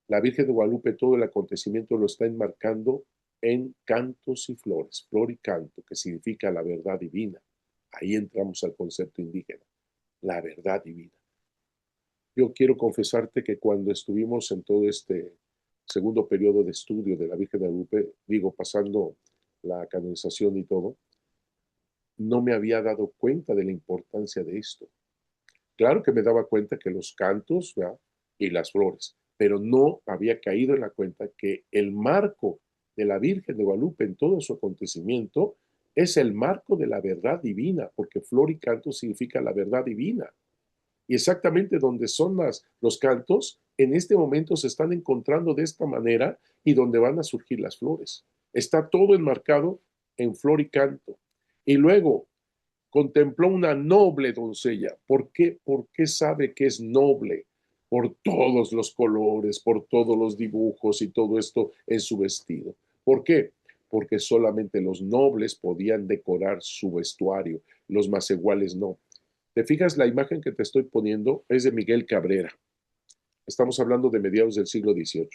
La Virgen de Guadalupe todo el acontecimiento lo está enmarcando en cantos y flores, flor y canto, que significa la verdad divina. Ahí entramos al concepto indígena, la verdad divina. Yo quiero confesarte que cuando estuvimos en todo este segundo periodo de estudio de la Virgen de Guadalupe, digo, pasando la canonización y todo, no me había dado cuenta de la importancia de esto. Claro que me daba cuenta que los cantos, ¿verdad?, y las flores, pero no había caído en la cuenta que el marco de la Virgen de Guadalupe en todo su acontecimiento es el marco de la verdad divina, porque flor y canto significa la verdad divina. Y exactamente donde son los cantos, en este momento se están encontrando de esta manera y donde van a surgir las flores. Está todo enmarcado en flor y canto. Y luego contempló una noble doncella. ¿Por qué? Porque sabe que es noble por todos los colores, por todos los dibujos y todo esto en su vestido. ¿Por qué? Porque solamente los nobles podían decorar su vestuario, los más iguales no. ¿Te fijas? La imagen que te estoy poniendo es de Miguel Cabrera. Estamos hablando de mediados del siglo XVIII.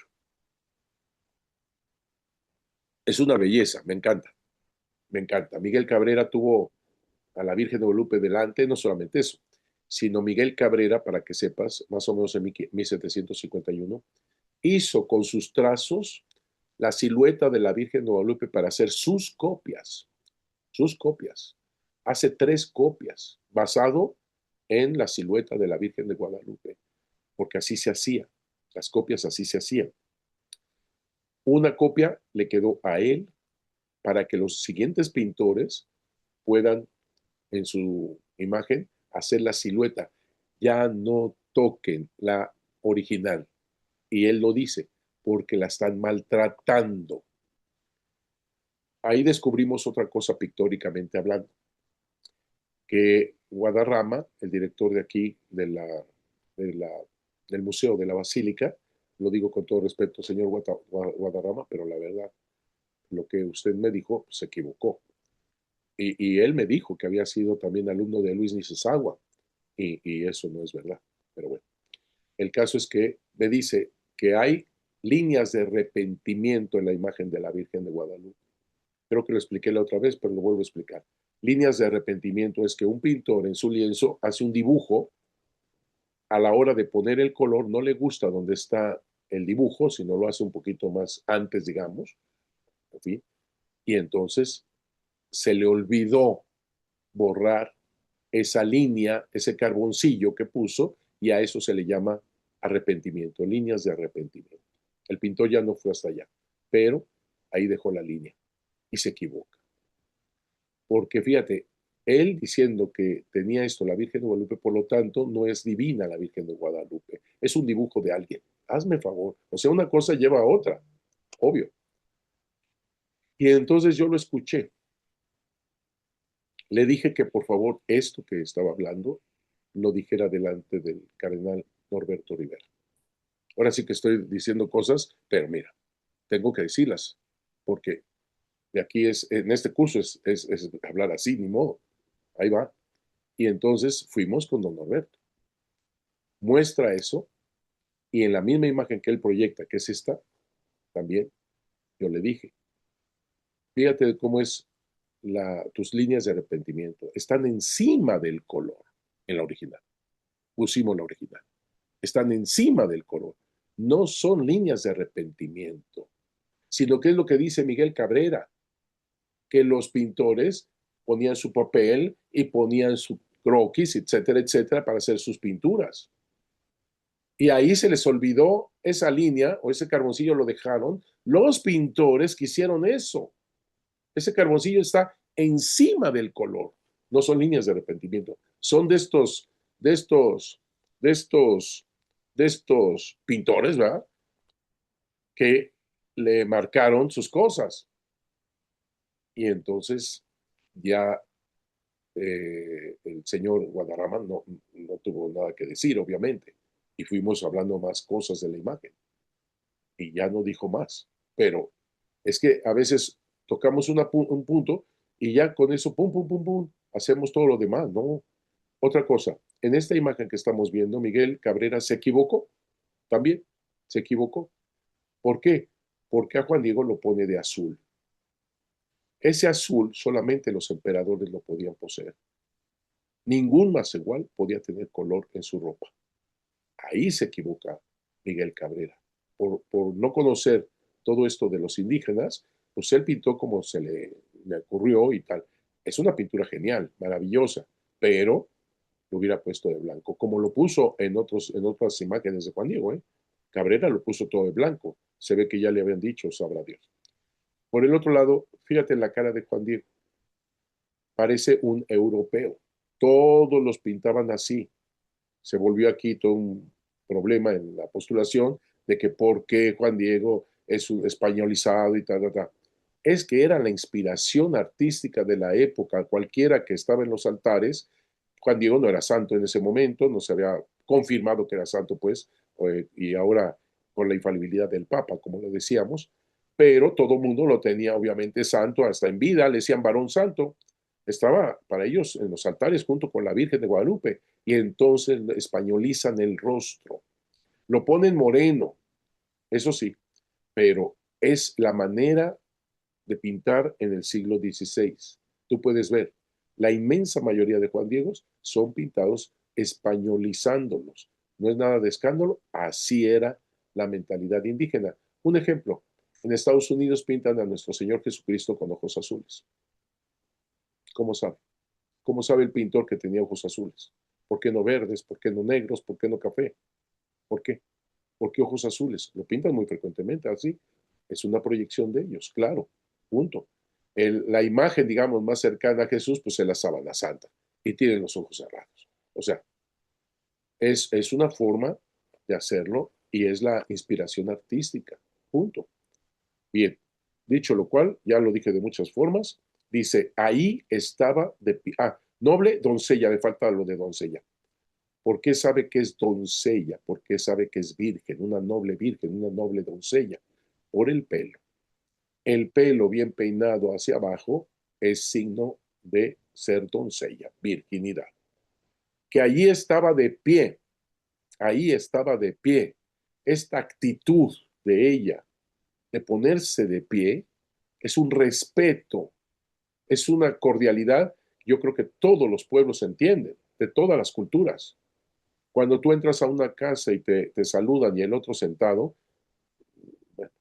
Es una belleza, me encanta, me encanta. Miguel Cabrera tuvo a la Virgen de Guadalupe delante, no solamente eso, sino Miguel Cabrera, para que sepas, más o menos en 1751, hizo con sus trazos la silueta de la Virgen de Guadalupe para hacer sus copias, sus copias. Hace 3 copias, basado en la silueta de la Virgen de Guadalupe, porque así se hacía, las copias así se hacían. Una copia le quedó a él para que los siguientes pintores puedan en su imagen hacer la silueta. Ya no toquen la original. Y él lo dice, porque la están maltratando. Ahí descubrimos otra cosa pictóricamente hablando, que Guadarrama, el director de aquí, de la, del Museo de la Basílica, lo digo con todo respeto, señor Guadarrama, pero la verdad, lo que usted me dijo, se equivocó. Y él me dijo que había sido también alumno de Luis Nisesagua, y eso no es verdad. Pero bueno, el caso es que me dice que hay líneas de arrepentimiento en la imagen de la Virgen de Guadalupe. Creo que lo expliqué la otra vez, pero lo vuelvo a explicar. Líneas de arrepentimiento es que un pintor en su lienzo hace un dibujo, a la hora de poner el color no le gusta donde está el dibujo, sino lo hace un poquito más antes, digamos, en fin, y entonces se le olvidó borrar esa línea, ese carboncillo que puso, y a eso se le llama arrepentimiento, líneas de arrepentimiento. El pintor ya no fue hasta allá, pero ahí dejó la línea y se equivoca. Porque fíjate, él diciendo que tenía esto la Virgen de Guadalupe, por lo tanto, no es divina la Virgen de Guadalupe, es un dibujo de alguien. Hazme favor. O sea, una cosa lleva a otra, obvio. Y entonces yo lo escuché. Le dije que por favor esto que estaba hablando lo dijera delante del cardenal Norberto Rivera. Ahora sí que estoy diciendo cosas, pero mira, tengo que decirlas, porque de aquí es, en este curso es hablar así, ni modo. Ahí va. Y entonces fuimos con don Norberto. Muestra eso, y en la misma imagen que él proyecta, que es esta, también yo le dije, fíjate cómo es tus líneas de arrepentimiento. Están encima del color en la original. Pusimos la original. Están encima del color. No son líneas de arrepentimiento, sino que es lo que dice Miguel Cabrera, que los pintores ponían su papel y ponían su croquis, etcétera, etcétera, para hacer sus pinturas. Y ahí se les olvidó esa línea o ese carboncillo lo dejaron los pintores que hicieron eso. Ese carboncillo está encima del color. No son líneas de arrepentimiento. Son de estos, de estos, de estos pintores, ¿verdad? Que le marcaron sus cosas. Y entonces ya el señor Guadarrama no tuvo nada que decir, obviamente. Y fuimos hablando más cosas de la imagen. Y ya no dijo más. Pero es que a veces tocamos un punto y ya con eso, pum, pum, pum, pum, hacemos todo lo demás, ¿no? Otra cosa, en esta imagen que estamos viendo, Miguel Cabrera se equivocó, también se equivocó. ¿Por qué? Porque a Juan Diego lo pone de azul. Ese azul solamente los emperadores lo podían poseer. Ningún más igual podía tener color en su ropa. Ahí se equivoca Miguel Cabrera. Por no conocer todo esto de los indígenas, pues él pintó como le ocurrió y tal. Es una pintura genial, maravillosa, pero lo hubiera puesto de blanco, como lo puso en otras imágenes de Juan Diego, ¿eh? Cabrera lo puso todo de blanco. Se ve que ya le habían dicho, sabrá Dios. Por el otro lado, fíjate en la cara de Juan Diego. Parece un europeo. Todos los pintaban así. Se volvió aquí todo un problema en la postulación de que por qué Juan Diego es un españolizado y tal, tal, tal. Es que era la inspiración artística de la época. Cualquiera que estaba en los altares, Juan Diego no era santo en ese momento, no se había confirmado que era santo, pues, y ahora con la infalibilidad del Papa, como le decíamos, pero todo el mundo lo tenía obviamente santo, hasta en vida le decían varón santo. Estaba para ellos en los altares junto con la Virgen de Guadalupe, y entonces españolizan el rostro. Lo ponen moreno, eso sí, pero es la manera de pintar en el siglo XVI. Tú puedes ver, la inmensa mayoría de Juan Diegos son pintados españolizándolos. No es nada de escándalo, así era la mentalidad indígena. Un ejemplo, en Estados Unidos pintan a nuestro Señor Jesucristo con ojos azules. ¿Cómo sabe? ¿Cómo sabe el pintor que tenía ojos azules? ¿Por qué no verdes? ¿Por qué no negros? ¿Por qué no café? ¿Por qué? ¿Por qué ojos azules? Lo pintan muy frecuentemente así. Es una proyección de ellos, claro. Punto. La imagen, digamos, más cercana a Jesús, pues es la sábana santa y tienen los ojos cerrados. O sea, es una forma de hacerlo y es la inspiración artística. Punto. Bien, dicho lo cual, ya lo dije de muchas formas, dice, ahí estaba de pie. Ah, noble doncella, me falta lo de doncella. ¿Por qué sabe que es doncella? ¿Por qué sabe que es virgen, una noble doncella? Por el pelo. El pelo bien peinado hacia abajo es signo de ser doncella, virginidad. Que allí estaba de pie, ahí estaba de pie. Esta actitud de ella, de ponerse de pie, es un respeto, es una cordialidad. Yo creo que todos los pueblos entienden, de todas las culturas. Cuando tú entras a una casa y te saludan y el otro sentado, bueno,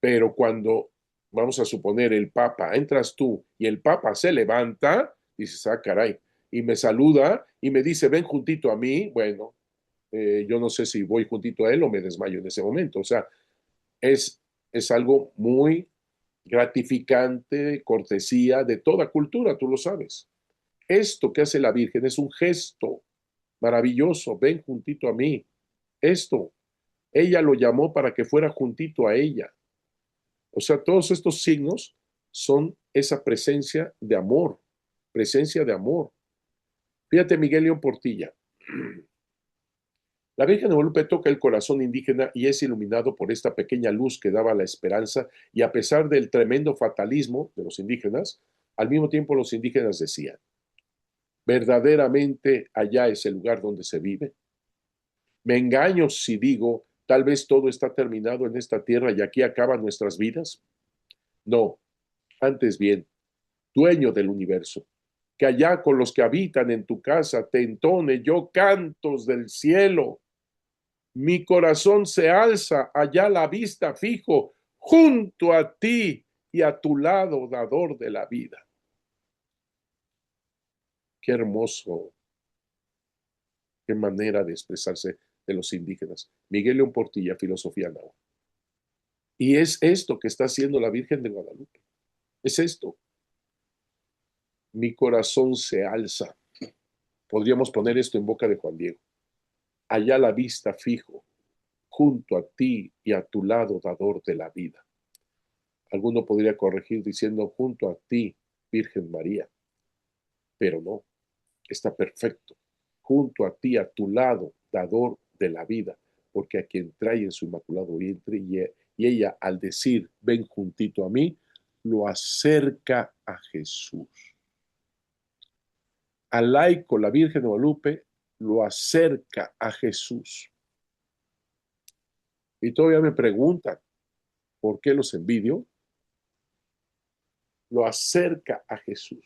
pero cuando, vamos a suponer, el Papa, entras tú y el Papa se levanta, dices, ah, caray, y me saluda y me dice, ven juntito a mí, bueno, yo no sé si voy juntito a él o me desmayo en ese momento. O sea, es, es algo muy gratificante, cortesía de toda cultura, tú lo sabes. Esto que hace la Virgen es un gesto maravilloso, ven juntito a mí. Esto, ella lo llamó para que fuera juntito a ella. O sea, todos estos signos son esa presencia de amor, presencia de amor. Fíjate, Miguel León Portilla. La Virgen de Guadalupe toca el corazón indígena y es iluminado por esta pequeña luz que daba la esperanza y a pesar del tremendo fatalismo de los indígenas, al mismo tiempo los indígenas decían, ¿verdaderamente allá es el lugar donde se vive? ¿Me engaño si digo, tal vez todo está terminado en esta tierra y aquí acaban nuestras vidas? No, antes bien, dueño del universo, que allá con los que habitan en tu casa te entone yo cantos del cielo. Mi corazón se alza allá la vista fijo, junto a ti y a tu lado, dador de la vida. Qué hermoso, qué manera de expresarse de los indígenas. Miguel León Portilla, Filosofía Náhuatl. Y es esto que está haciendo la Virgen de Guadalupe. Es esto. Mi corazón se alza. Podríamos poner esto en boca de Juan Diego. Allá la vista fijo, junto a ti y a tu lado, dador de la vida. Alguno podría corregir diciendo junto a ti, Virgen María, pero no, está perfecto. Junto a ti, a tu lado, dador de la vida, porque a quien trae en su inmaculado vientre y ella al decir, ven juntito a mí, lo acerca a Jesús. Al laico, la Virgen de Guadalupe, lo acerca a Jesús. Y todavía me preguntan, ¿por qué los envidio? Lo acerca a Jesús.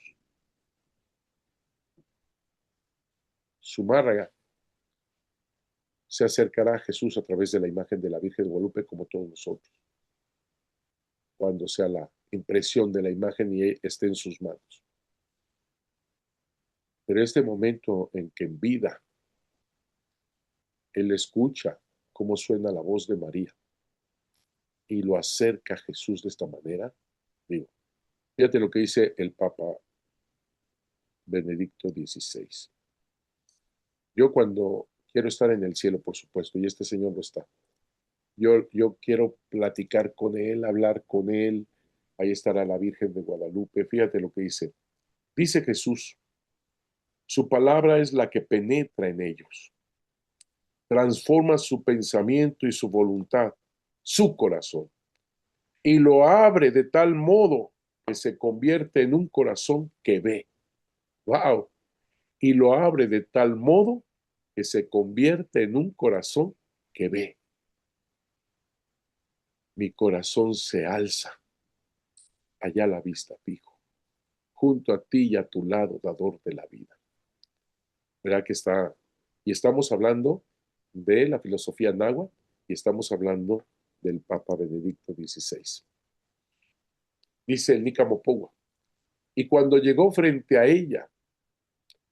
Zumárraga se acercará a Jesús a través de la imagen de la Virgen de Guadalupe como todos nosotros, cuando sea la impresión de la imagen y esté en sus manos. Pero este momento en que en vida Él escucha cómo suena la voz de María y lo acerca a Jesús de esta manera, digo, fíjate lo que dice el Papa Benedicto XVI. Yo cuando quiero estar en el cielo, por supuesto, y este Señor lo está, yo quiero platicar con Él, hablar con Él, ahí estará la Virgen de Guadalupe, fíjate lo que dice. Dice Jesús, su palabra es la que penetra en ellos, transforma su pensamiento y su voluntad, su corazón, y lo abre de tal modo que se convierte en un corazón que ve. ¡Wow! Y lo abre de tal modo que se convierte en un corazón que ve. Mi corazón se alza, allá la vista fijo, junto a ti y a tu lado, dador de la vida. ¿Verdad que está? Y estamos hablando de la filosofía náhuatl y estamos hablando del Papa Benedicto XVI. Dice el Nicamopoua, y cuando llegó frente a ella,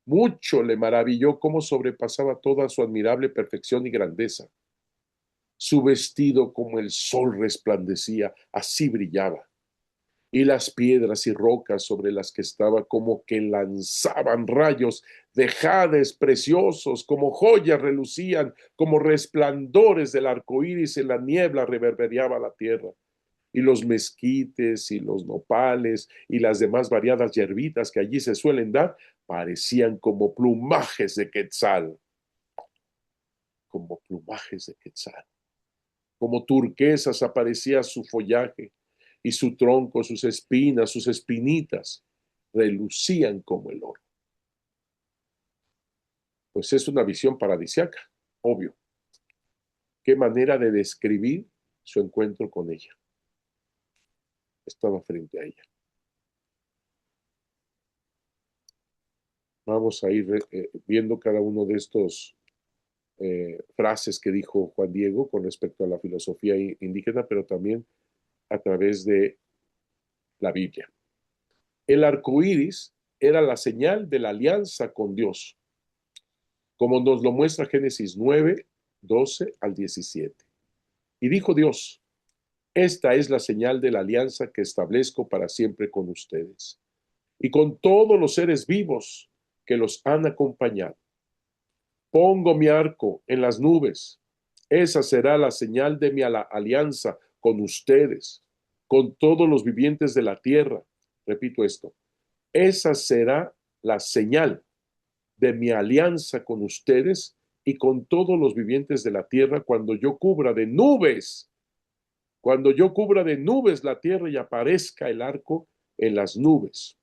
Mucho le maravilló cómo sobrepasaba toda su admirable perfección y grandeza. Su vestido como el sol resplandecía, así brillaba, y las piedras y rocas sobre las que estaba como que lanzaban rayos de jades preciosos, como joyas relucían, como resplandores del arco iris en la niebla reverberaba la tierra. Y los mezquites y los nopales y las demás variadas hierbitas que allí se suelen dar parecían como plumajes de quetzal, como plumajes de quetzal, como turquesas aparecía su follaje y su tronco, sus espinas, sus espinitas, relucían como el oro. Pues es una visión paradisiaca, obvio. Qué manera de describir su encuentro con ella. Estaba frente a ella. Vamos a ir viendo cada uno de estos frases que dijo Juan Diego con respecto a la filosofía indígena, pero también a través de la Biblia. El arco iris era la señal de la alianza con Dios, como nos lo muestra Génesis 9, 12 al 17. Y dijo Dios: esta es la señal de la alianza que establezco para siempre con ustedes y con todos los seres vivos que los han acompañado. Pongo mi arco en las nubes. Esa será la señal de mi alianza con ustedes, con todos los vivientes de la tierra. Repito esto. Esa será la señal de mi alianza con ustedes y con todos los vivientes de la tierra cuando yo cubra de nubes la tierra y aparezca el arco en las nubes.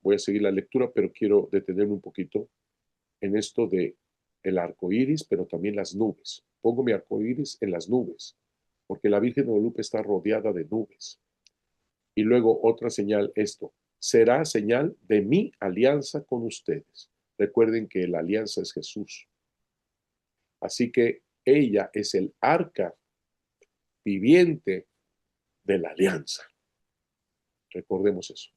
Voy a seguir la lectura, pero quiero detenerme un poquito en esto de el arco iris, pero también las nubes. Pongo mi arco iris en las nubes, porque la Virgen de Guadalupe está rodeada de nubes. Y luego otra señal, esto, será señal de mi alianza con ustedes. Recuerden que la alianza es Jesús. Así que ella es el arca viviente de la alianza. Recordemos eso.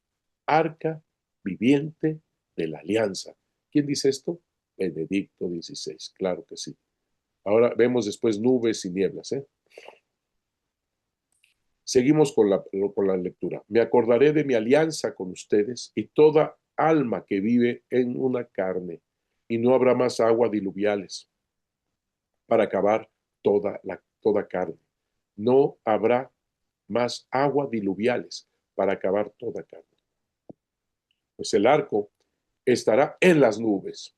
Arca viviente de la alianza. ¿Quién dice esto? Benedicto XVI, claro que sí. Ahora vemos después nubes y nieblas. Seguimos con la lectura. Me acordaré de mi alianza con ustedes y toda alma que vive en una carne, y no habrá más agua diluviales para acabar toda carne. No habrá más agua diluviales para acabar toda carne. Pues el arco estará en las nubes.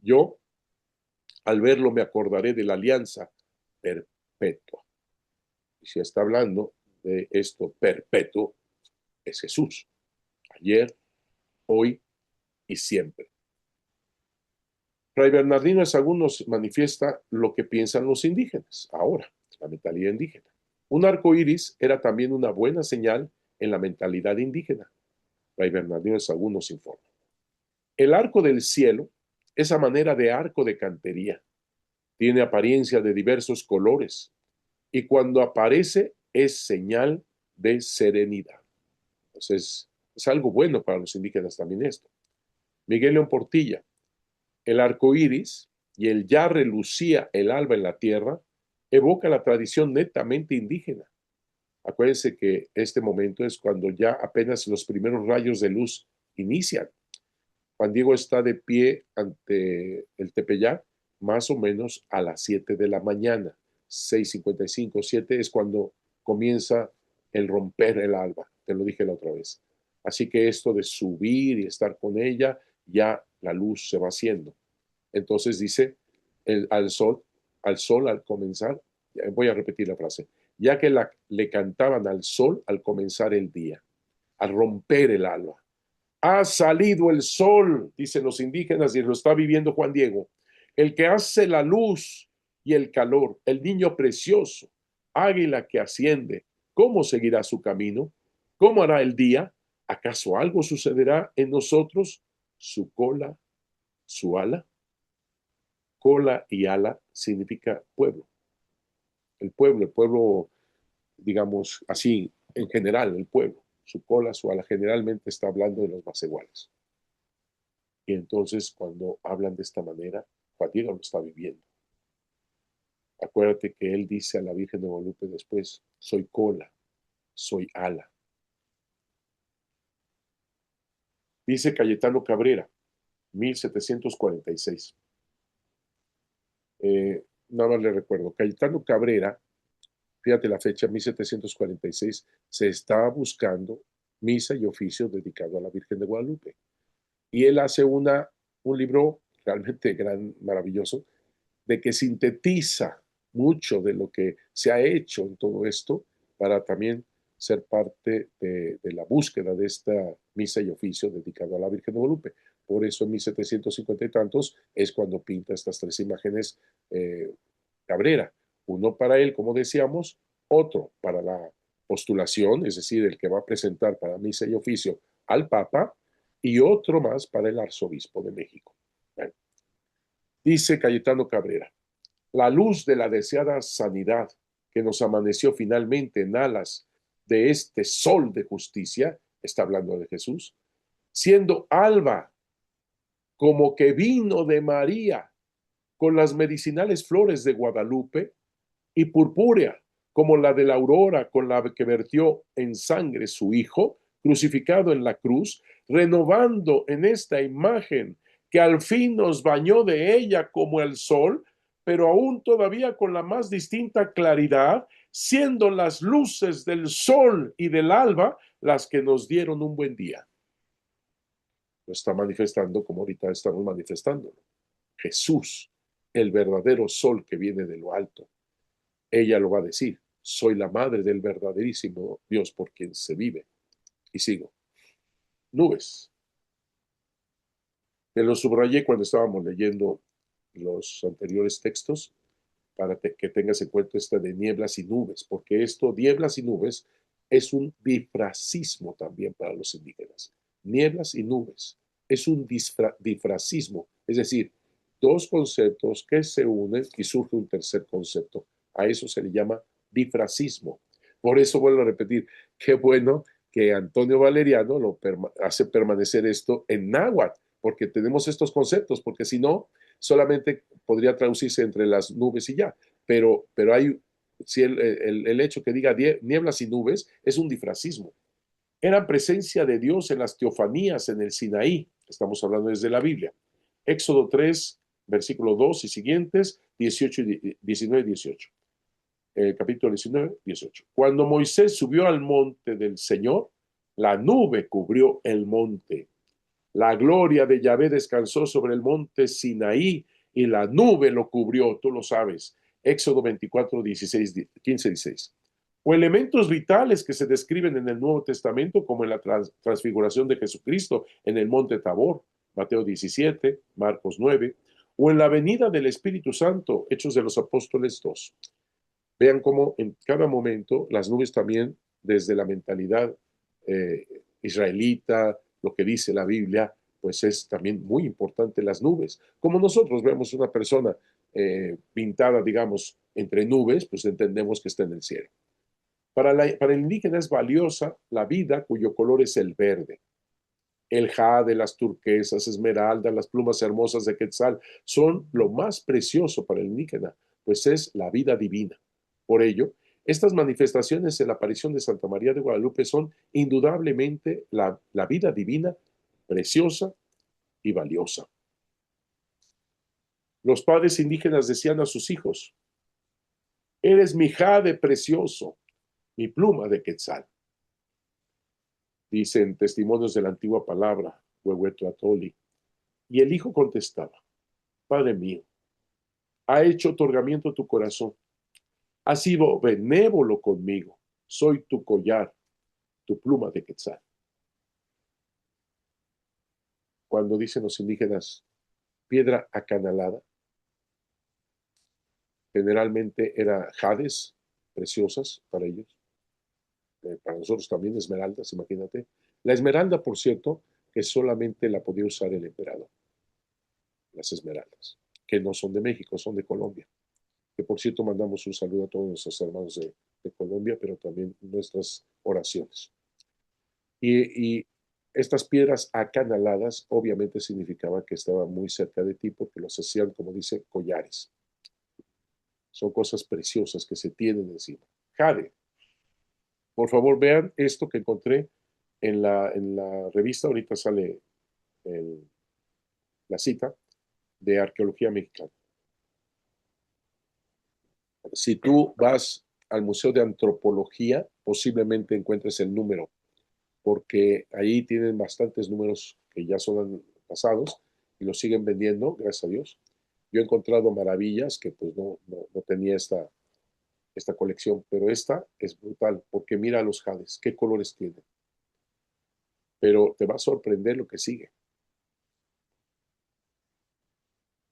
Yo, al verlo, me acordaré de la alianza perpetua. Y si está hablando de esto perpetuo, es Jesús. Ayer, hoy y siempre. Fray Bernardino de Sahagún nos manifiesta lo que piensan los indígenas, ahora, la mentalidad indígena. Un arco iris era también una buena señal en la mentalidad indígena. Fray Bernardino de Sahagún nos informa. El arco del cielo es a manera de arco de cantería. Tiene apariencia de diversos colores y cuando aparece es señal de serenidad. Entonces, es algo bueno para los indígenas también esto. Miguel León Portilla, el arco iris y el ya relucía el alba en la tierra evoca la tradición netamente indígena. Acuérdense que este momento es cuando ya apenas los primeros rayos de luz inician. Juan Diego está de pie ante el Tepeyac más o menos a las 7 de la mañana, 6:55, 7 es cuando comienza el romper el alba, te lo dije la otra vez. Así que esto de subir y estar con ella, ya la luz se va haciendo. Entonces dice al sol al comenzar, voy a repetir la frase, ya que le cantaban al sol al comenzar el día, al romper el alba. Ha salido el sol, dicen los indígenas, y lo está viviendo Juan Diego, el que hace la luz y el calor, el niño precioso, águila que asciende. ¿Cómo seguirá su camino? ¿Cómo hará el día? ¿Acaso algo sucederá en nosotros? Su cola, su ala. Cola y ala significa pueblo. El pueblo, digamos así, en general, el pueblo. Su cola, su ala, generalmente está hablando de los más iguales. Y entonces cuando hablan de esta manera, Juan Diego lo está viviendo. Acuérdate que él dice a la Virgen de Guadalupe después, soy cola, soy ala. Dice Cayetano Cabrera, 1746. Nada más le recuerdo, Cayetano Cabrera, fíjate la fecha, 1746, se está buscando misa y oficio dedicado a la Virgen de Guadalupe. Y él hace un libro realmente maravilloso, de que sintetiza mucho de lo que se ha hecho en todo esto para también ser parte de la búsqueda de esta misa y oficio dedicado a la Virgen de Guadalupe. Por eso en 1750 y tantos es cuando pinta estas tres imágenes Cabrera. Uno para él, como decíamos, otro para la postulación, es decir, el que va a presentar para misa y oficio al Papa, y otro más para el arzobispo de México. Bueno, dice Cayetano Cabrera, la luz de la deseada sanidad que nos amaneció finalmente en alas de este sol de justicia, está hablando de Jesús, siendo alba como que vino de María con las medicinales flores de Guadalupe y purpúrea como la de la aurora con la que vertió en sangre su Hijo, crucificado en la cruz, renovando en esta imagen que al fin nos bañó de ella como el sol, pero aún todavía con la más distinta claridad, siendo las luces del sol y del alba las que nos dieron un buen día. Lo está manifestando como ahorita estamos manifestándolo. Jesús, el verdadero sol que viene de lo alto. Ella lo va a decir, soy la madre del verdaderísimo Dios por quien se vive. Y sigo. Nubes. Me lo subrayé cuando estábamos leyendo los anteriores textos para que tengas en cuenta esta de nieblas y nubes, porque esto, nieblas y nubes, es un difracismo también para los indígenas. Nieblas y nubes es un difracismo, es decir, dos conceptos que se unen y surge un tercer concepto. A eso se le llama difracismo. Por eso vuelvo a repetir, qué bueno que Antonio Valeriano hace permanecer esto en náhuatl, porque tenemos estos conceptos, porque si no, solamente podría traducirse entre las nubes y ya. Pero hay, si el hecho que diga nieblas y nubes es un difracismo. Era presencia de Dios en las teofanías en el Sinaí, estamos hablando desde la Biblia. Éxodo 3, versículo 2 y siguientes, 18 y 19 y 18. Capítulo 19, 18. Cuando Moisés subió al monte del Señor, la nube cubrió el monte. La gloria de Yahvé descansó sobre el monte Sinaí y la nube lo cubrió, tú lo sabes. Éxodo 24, 16, 15, 16. O elementos vitales que se describen en el Nuevo Testamento, como en la transfiguración de Jesucristo en el monte Tabor, Mateo 17, Marcos 9, o en la venida del Espíritu Santo, Hechos de los Apóstoles 2. Vean cómo en cada momento las nubes también, desde la mentalidad israelita, lo que dice la Biblia, pues es también muy importante las nubes. Como nosotros vemos una persona pintada, digamos, entre nubes, pues entendemos que está en el cielo. Para el indígena es valiosa la vida cuyo color es el verde. El jade, las turquesas, esmeralda, las plumas hermosas de quetzal son lo más precioso para el indígena, pues es la vida divina. Por ello, estas manifestaciones en la aparición de Santa María de Guadalupe son indudablemente la vida divina preciosa y valiosa. Los padres indígenas decían a sus hijos, eres mi jade precioso, mi pluma de quetzal. Dicen testimonios de la antigua palabra, Huehuetlatoli. Y el hijo contestaba, Padre mío, ha hecho otorgamiento tu corazón, has sido benévolo conmigo, soy tu collar, tu pluma de quetzal. Cuando dicen los indígenas piedra acanalada, generalmente era jades preciosas para ellos, para nosotros también esmeraldas, imagínate. La esmeralda, por cierto, que solamente la podía usar el emperador, las esmeraldas, que no son de México, son de Colombia. Que por cierto mandamos un saludo a todos nuestros hermanos de Colombia, pero también nuestras oraciones. Y Estas piedras acanaladas obviamente significaba que estaban muy cerca de ti porque los hacían, como dice, collares. Son cosas preciosas que se tienen encima. Jade. Por favor, vean esto que encontré en la revista. Ahorita sale el- la cita de Arqueología Mexicana. Si tú vas al Museo de Antropología, posiblemente encuentres el número, porque ahí tienen bastantes números que ya son pasados y los siguen vendiendo, gracias a Dios. Yo he encontrado maravillas que pues no tenía esta colección, pero esta es brutal, porque mira los jades, qué colores tienen. Pero te va a sorprender lo que sigue.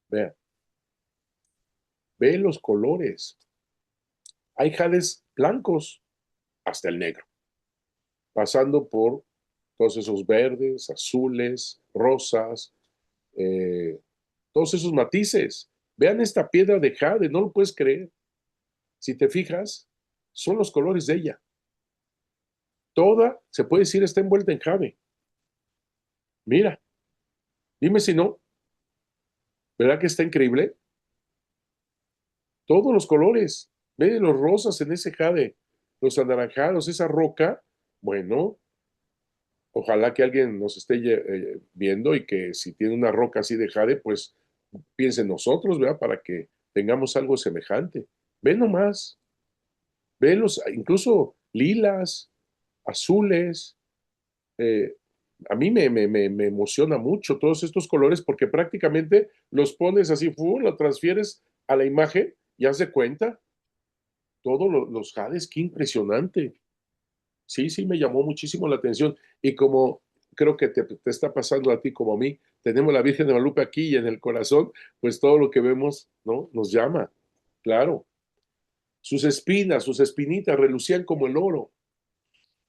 Vean, ve los colores. Hay jades blancos hasta el negro, pasando por todos esos verdes, azules, rosas, eh, todos esos matices. Vean esta piedra de jade, no lo puedes creer. Si te fijas, son los colores de ella. Toda, se puede decir, está envuelta en jade. Mira, dime si no, ¿verdad que está increíble? Todos los colores. Ve los rosas en ese jade, los anaranjados, esa roca. Bueno, ojalá que alguien nos esté viendo y que si tiene una roca así de jade, pues piense en nosotros, ¿verdad? Para que tengamos algo semejante. Ve nomás, ve los, incluso lilas, azules. eh, a mí me emociona mucho todos estos colores porque prácticamente los pones así, lo transfieres a la imagen y haz de cuenta todos los jades, qué impresionante. Sí, sí, me llamó muchísimo la atención. Y como creo que te está pasando a ti como a mí, tenemos la Virgen de Guadalupe aquí y en el corazón, pues todo lo que vemos, ¿no? Nos llama, claro. Sus espinas, sus espinitas relucían como el oro.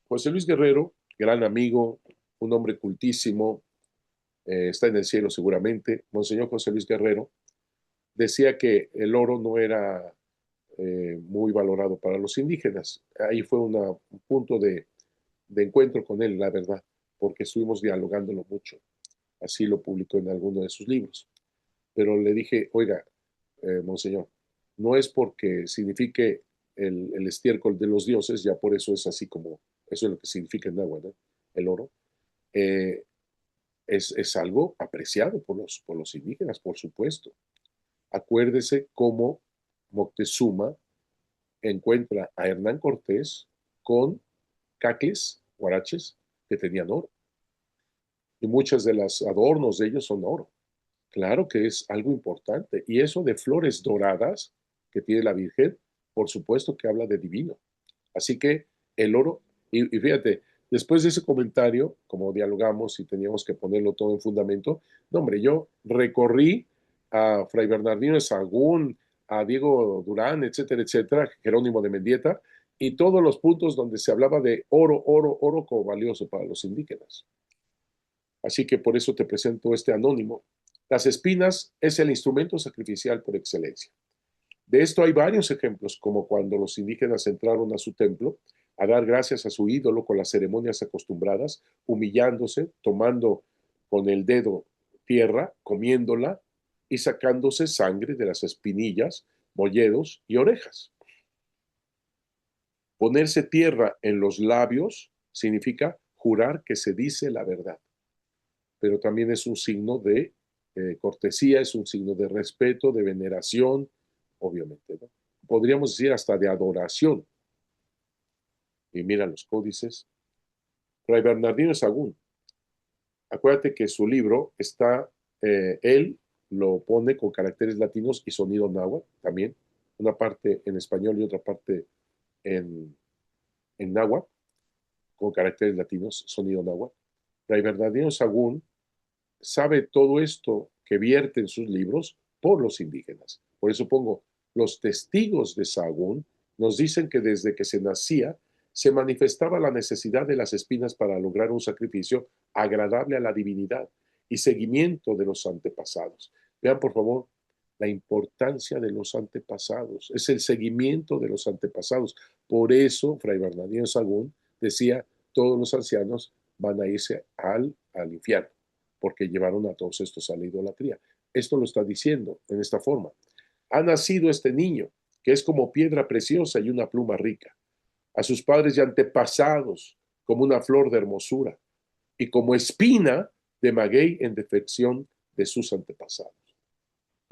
José Luis Guerrero, gran amigo, un hombre cultísimo, está en el cielo seguramente. Monseñor José Luis Guerrero decía que el oro no era muy valorado para los indígenas. Ahí fue un punto de encuentro con él, la verdad, porque estuvimos dialogándolo mucho. Así lo publicó en alguno de sus libros. Pero le dije, oiga, monseñor, no es porque signifique el estiércol de los dioses, ya por eso es así como, eso es lo que significa en agua, ¿no? El oro. Eh, es algo apreciado por los indígenas, por supuesto. Acuérdese cómo Moctezuma encuentra a Hernán Cortés con caques, guaraches, que tenían oro. Y muchas de las adornos de ellos son oro. Claro que es algo importante. Y eso de flores doradas que tiene la Virgen, por supuesto que habla de divino. Así que el oro, y fíjate, después de ese comentario, como dialogamos y teníamos que ponerlo todo en fundamento, no, hombre, yo recorrí a Fray Bernardino de Sahagún, a Diego Durán, etcétera, etcétera, Jerónimo de Mendieta, y todos los puntos donde se hablaba de oro, oro, oro como valioso para los indígenas. Así que por eso te presento este anónimo. Las espinas es el instrumento sacrificial por excelencia. De esto hay varios ejemplos, como cuando los indígenas entraron a su templo a dar gracias a su ídolo con las ceremonias acostumbradas, humillándose, tomando con el dedo tierra, comiéndola y sacándose sangre de las espinillas, molledos y orejas. Ponerse tierra en los labios significa jurar que se dice la verdad, pero también es un signo de cortesía, es un signo de respeto, de veneración, obviamente, ¿no? Podríamos decir hasta de adoración. Y mira los códices. Fray Bernardino de Sahagún, acuérdate que su libro está, él lo pone con caracteres latinos y sonido náhuatl también, una parte en español y otra parte en náhuatl, con caracteres latinos, sonido náhuatl. Fray Bernardino de Sahagún sabe todo esto que vierte en sus libros por los indígenas. Por eso pongo, los testigos de Sahagún nos dicen que desde que se nacía se manifestaba la necesidad de las espinas para lograr un sacrificio agradable a la divinidad y seguimiento de los antepasados. Vean, por favor, la importancia de los antepasados, es el seguimiento de los antepasados. Por eso, Fray Bernardino Sagún decía, todos los ancianos van a irse al infierno, porque llevaron a todos estos a la idolatría. Esto lo está diciendo en esta forma. Ha nacido este niño, que es como piedra preciosa y una pluma rica. A sus padres y antepasados, como una flor de hermosura, y como espina de maguey en defección de sus antepasados.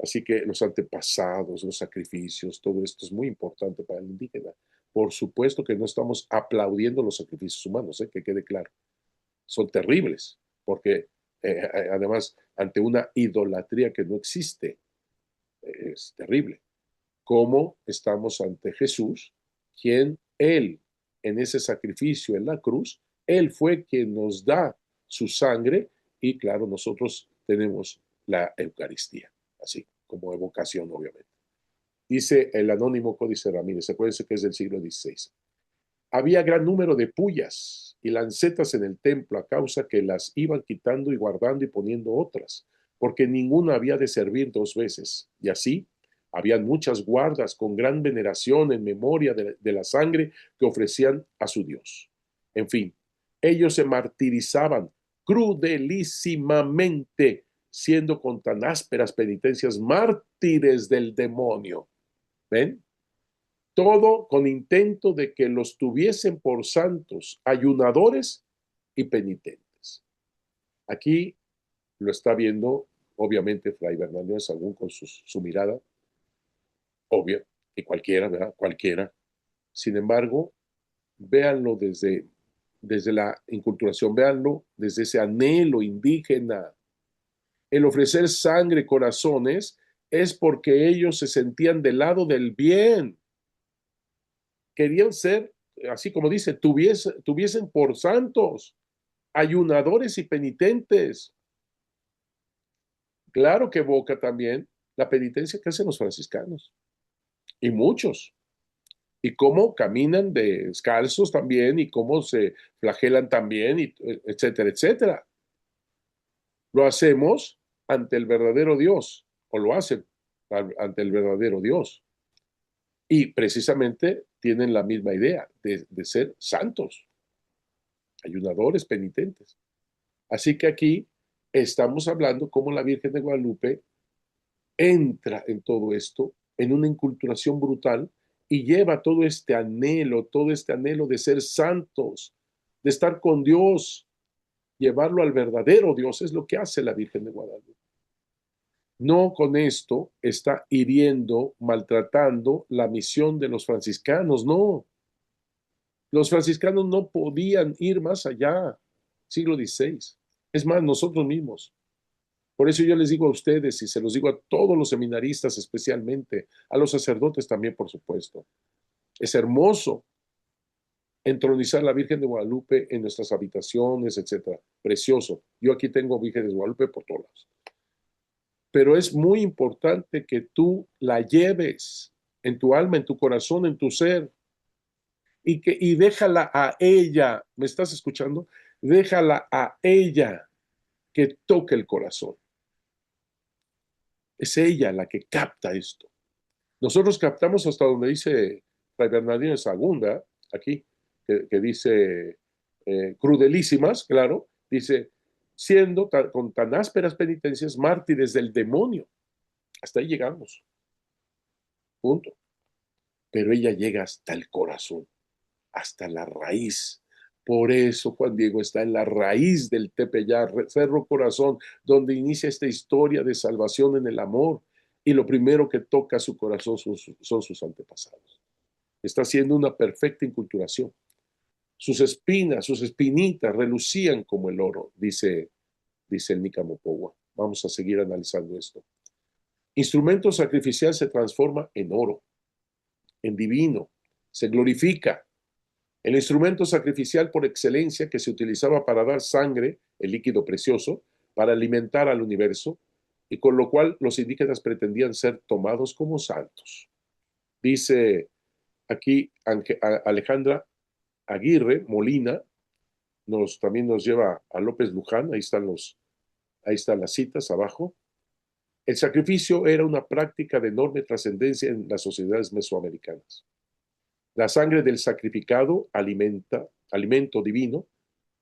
Así que los antepasados, los sacrificios, todo esto es muy importante para el indígena. Por supuesto que no estamos aplaudiendo los sacrificios humanos, que quede claro. Son terribles, porque además, ante una idolatría que no existe, es terrible. Como estamos ante Jesús, quien Él, en ese sacrificio en la cruz, Él fue quien nos da su sangre y claro, nosotros tenemos la Eucaristía, así como evocación, obviamente. Dice el anónimo Códice Ramírez, acuérdense que es del siglo XVI. Había gran número de pullas y lancetas en el templo a causa que las iban quitando y guardando y poniendo otras, porque ninguna había de servir dos veces. Y así, habían muchas guardas con gran veneración en memoria de la sangre que ofrecían a su Dios. En fin, ellos se martirizaban crudelísimamente, siendo con tan ásperas penitencias mártires del demonio. ¿Ven? Todo con intento de que los tuviesen por santos, ayunadores y penitentes. Aquí lo está viendo, obviamente, Fray Bernardo de Sahagún con su mirada, obvia, y cualquiera, ¿verdad? Cualquiera. Sin embargo, véanlo desde la inculturación, véanlo desde ese anhelo indígena. El ofrecer sangre, corazones, es porque ellos se sentían del lado del bien. Querían ser, así como dice, tuviesen por santos, ayunadores y penitentes. Claro que evoca también la penitencia que hacen los franciscanos, y muchos, y cómo caminan descalzos también, y cómo se flagelan también, y etcétera, etcétera. Lo hacemos ante el verdadero Dios, o lo hacen ante el verdadero Dios. Y precisamente tienen la misma idea de ser santos, ayunadores, penitentes. Así que aquí estamos hablando cómo la Virgen de Guadalupe entra en todo esto, en una inculturación brutal, y lleva todo este anhelo de ser santos, de estar con Dios, llevarlo al verdadero Dios, es lo que hace la Virgen de Guadalupe. No con esto está hiriendo, maltratando la misión de los franciscanos, no. Los franciscanos no podían ir más allá, siglo XVI. Es más, nosotros mismos. Por eso yo les digo a ustedes y se los digo a todos los seminaristas especialmente, a los sacerdotes también, por supuesto. Es hermoso entronizar a la Virgen de Guadalupe en nuestras habitaciones, etcétera. Precioso. Yo aquí tengo Virgen de Guadalupe por todos lados. Pero es muy importante que tú la lleves en tu alma, en tu corazón, en tu ser y déjala a ella. ¿Me estás escuchando? Déjala a ella que toque el corazón. Es ella la que capta esto. Nosotros captamos hasta donde dice Fray Bernardino de Sagunda, aquí, que dice crudelísimas, claro, dice, siendo con tan ásperas penitencias mártires del demonio. Hasta ahí llegamos. Punto. Pero ella llega hasta el corazón, hasta la raíz. Por eso Juan Diego está en la raíz del Tepeyá, Cerro Corazón, donde inicia esta historia de salvación en el amor. Y lo primero que toca su corazón son sus antepasados. Está haciendo una perfecta inculturación. Sus espinas, sus espinitas relucían como el oro, dice el Nicamopowa. Vamos a seguir analizando esto. Instrumento sacrificial se transforma en oro, en divino, se glorifica. El instrumento sacrificial por excelencia que se utilizaba para dar sangre, el líquido precioso, para alimentar al universo, y con lo cual los indígenas pretendían ser tomados como santos. Dice aquí Alejandra Aguirre Molina, también nos lleva a López Luján, ahí están las citas abajo. El sacrificio era una práctica de enorme trascendencia en las sociedades mesoamericanas. La sangre del sacrificado alimento divino,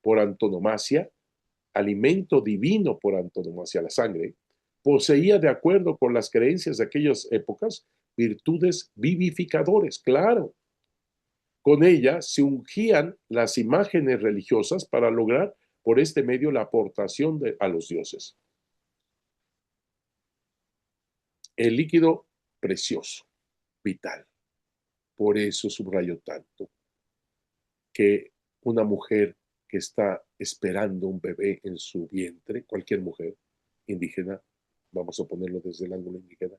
por antonomasia, alimento divino por antonomasia, la sangre, poseía, de acuerdo con las creencias de aquellas épocas, virtudes vivificadores, claro. Con ella se ungían las imágenes religiosas para lograr por este medio la aportación a los dioses. El líquido precioso, vital. Por eso subrayo tanto que una mujer que está esperando un bebé en su vientre, cualquier mujer indígena, vamos a ponerlo desde el ángulo indígena,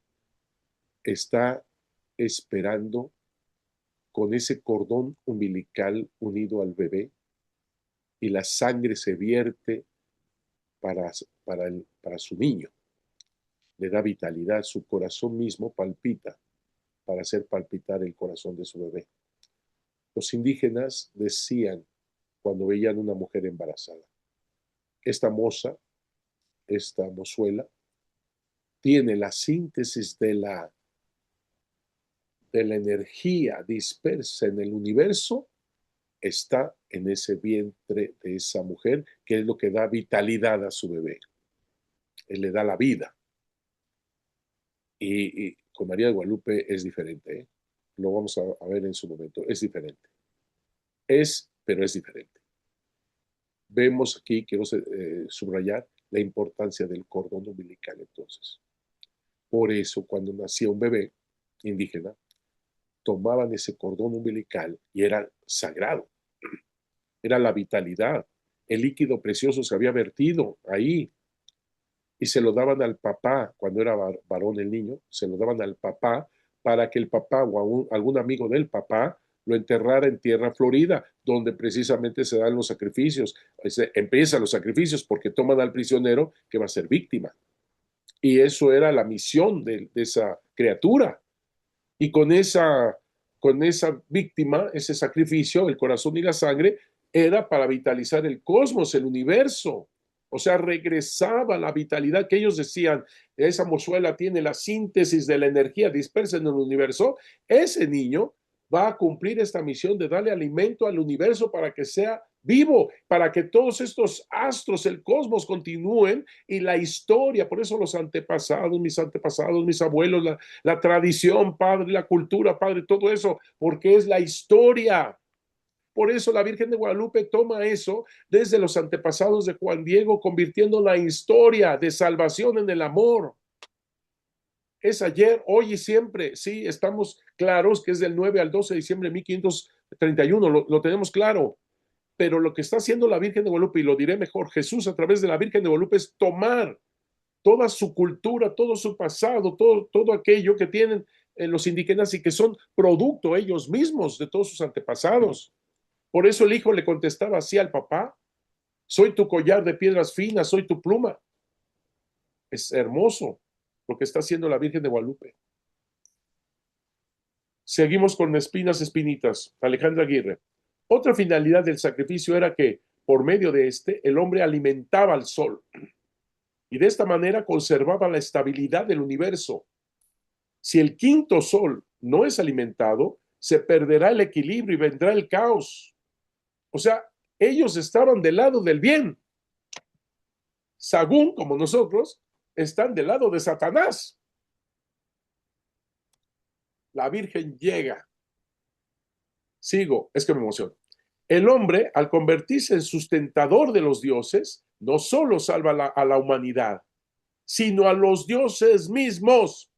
está esperando con ese cordón umbilical unido al bebé y la sangre se vierte para su niño. Le da vitalidad, su corazón mismo palpita para hacer palpitar el corazón de su bebé. Los indígenas decían cuando veían una mujer embarazada, esta moza, esta mozuela, tiene la síntesis de la energía dispersa en el universo, está en ese vientre de esa mujer, que es lo que da vitalidad a su bebé. Él le da la vida. Y con María de Guadalupe es diferente, ¿eh? Lo vamos a ver en su momento, es diferente. Pero es diferente. Vemos aquí, quiero subrayar, la importancia del cordón umbilical entonces. Por eso, cuando nacía un bebé indígena, tomaban ese cordón umbilical y era sagrado. Era la vitalidad. El líquido precioso se había vertido ahí y se lo daban al papá, cuando era varón el niño, se lo daban al papá para que el papá o algún amigo del papá lo enterrara en tierra florida, donde precisamente se dan los sacrificios. Empiezan los sacrificios porque toman al prisionero que va a ser víctima. Y eso era la misión de esa criatura. Y con esa víctima, ese sacrificio, el corazón y la sangre, era para vitalizar el cosmos, el universo. O sea, regresaba la vitalidad que ellos decían, esa mozuela tiene la síntesis de la energía dispersa en el universo. Ese niño va a cumplir esta misión de darle alimento al universo para que sea vivo, para que todos estos astros, el cosmos continúen y la historia, por eso los antepasados, mis abuelos, la tradición, Padre, la cultura, Padre, todo eso, porque es la historia. Por eso la Virgen de Guadalupe toma eso desde los antepasados de Juan Diego, convirtiendo la historia de salvación en el amor. Es ayer, hoy y siempre. Sí, estamos claros que es del 9 al 12 de diciembre de 1531, lo tenemos claro. Pero lo que está haciendo la Virgen de Guadalupe, y lo diré mejor, Jesús a través de la Virgen de Guadalupe, es tomar toda su cultura, todo su pasado, todo aquello que tienen los indígenas y que son producto ellos mismos de todos sus antepasados. Por eso el hijo le contestaba así al papá: soy tu collar de piedras finas, soy tu pluma. Es hermoso lo que está haciendo la Virgen de Guadalupe. Seguimos con espinas, espinitas. Alejandra Aguirre. Otra finalidad del sacrificio era que, por medio de este, el hombre alimentaba al sol y de esta manera conservaba la estabilidad del universo. Si el quinto sol no es alimentado, se perderá el equilibrio y vendrá el caos. O sea, ellos estaban del lado del bien. Sagún, como nosotros, están del lado de Satanás. La Virgen llega. Sigo, es que me emociono. El hombre, al convertirse en sustentador de los dioses, no solo salva a la humanidad, sino a los dioses mismos.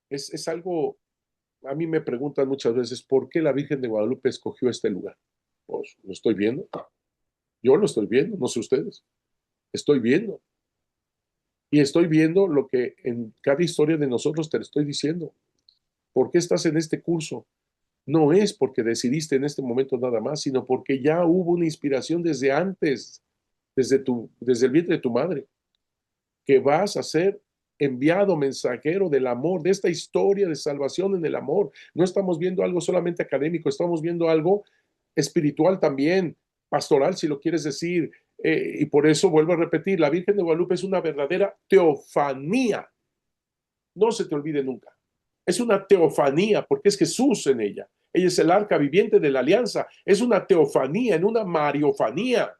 Es algo, a mí me preguntan muchas veces, ¿por qué la Virgen de Guadalupe escogió este lugar? Pues lo estoy viendo. Yo lo estoy viendo, no sé ustedes. Estoy viendo. Y estoy viendo lo que en cada historia de nosotros te estoy diciendo. ¿Por qué estás en este curso? No es porque decidiste en este momento nada más, sino porque ya hubo una inspiración desde antes, desde el vientre de tu madre, que vas a ser enviado mensajero del amor, de esta historia de salvación en el amor. No estamos viendo algo solamente académico, estamos viendo algo espiritual también, pastoral, si lo quieres decir. Y por eso vuelvo a repetir, la Virgen de Guadalupe es una verdadera teofanía. No se te olvide nunca. Es una teofanía porque es Jesús en ella. Ella es el arca viviente de la alianza. Es una teofanía, en una mariofanía,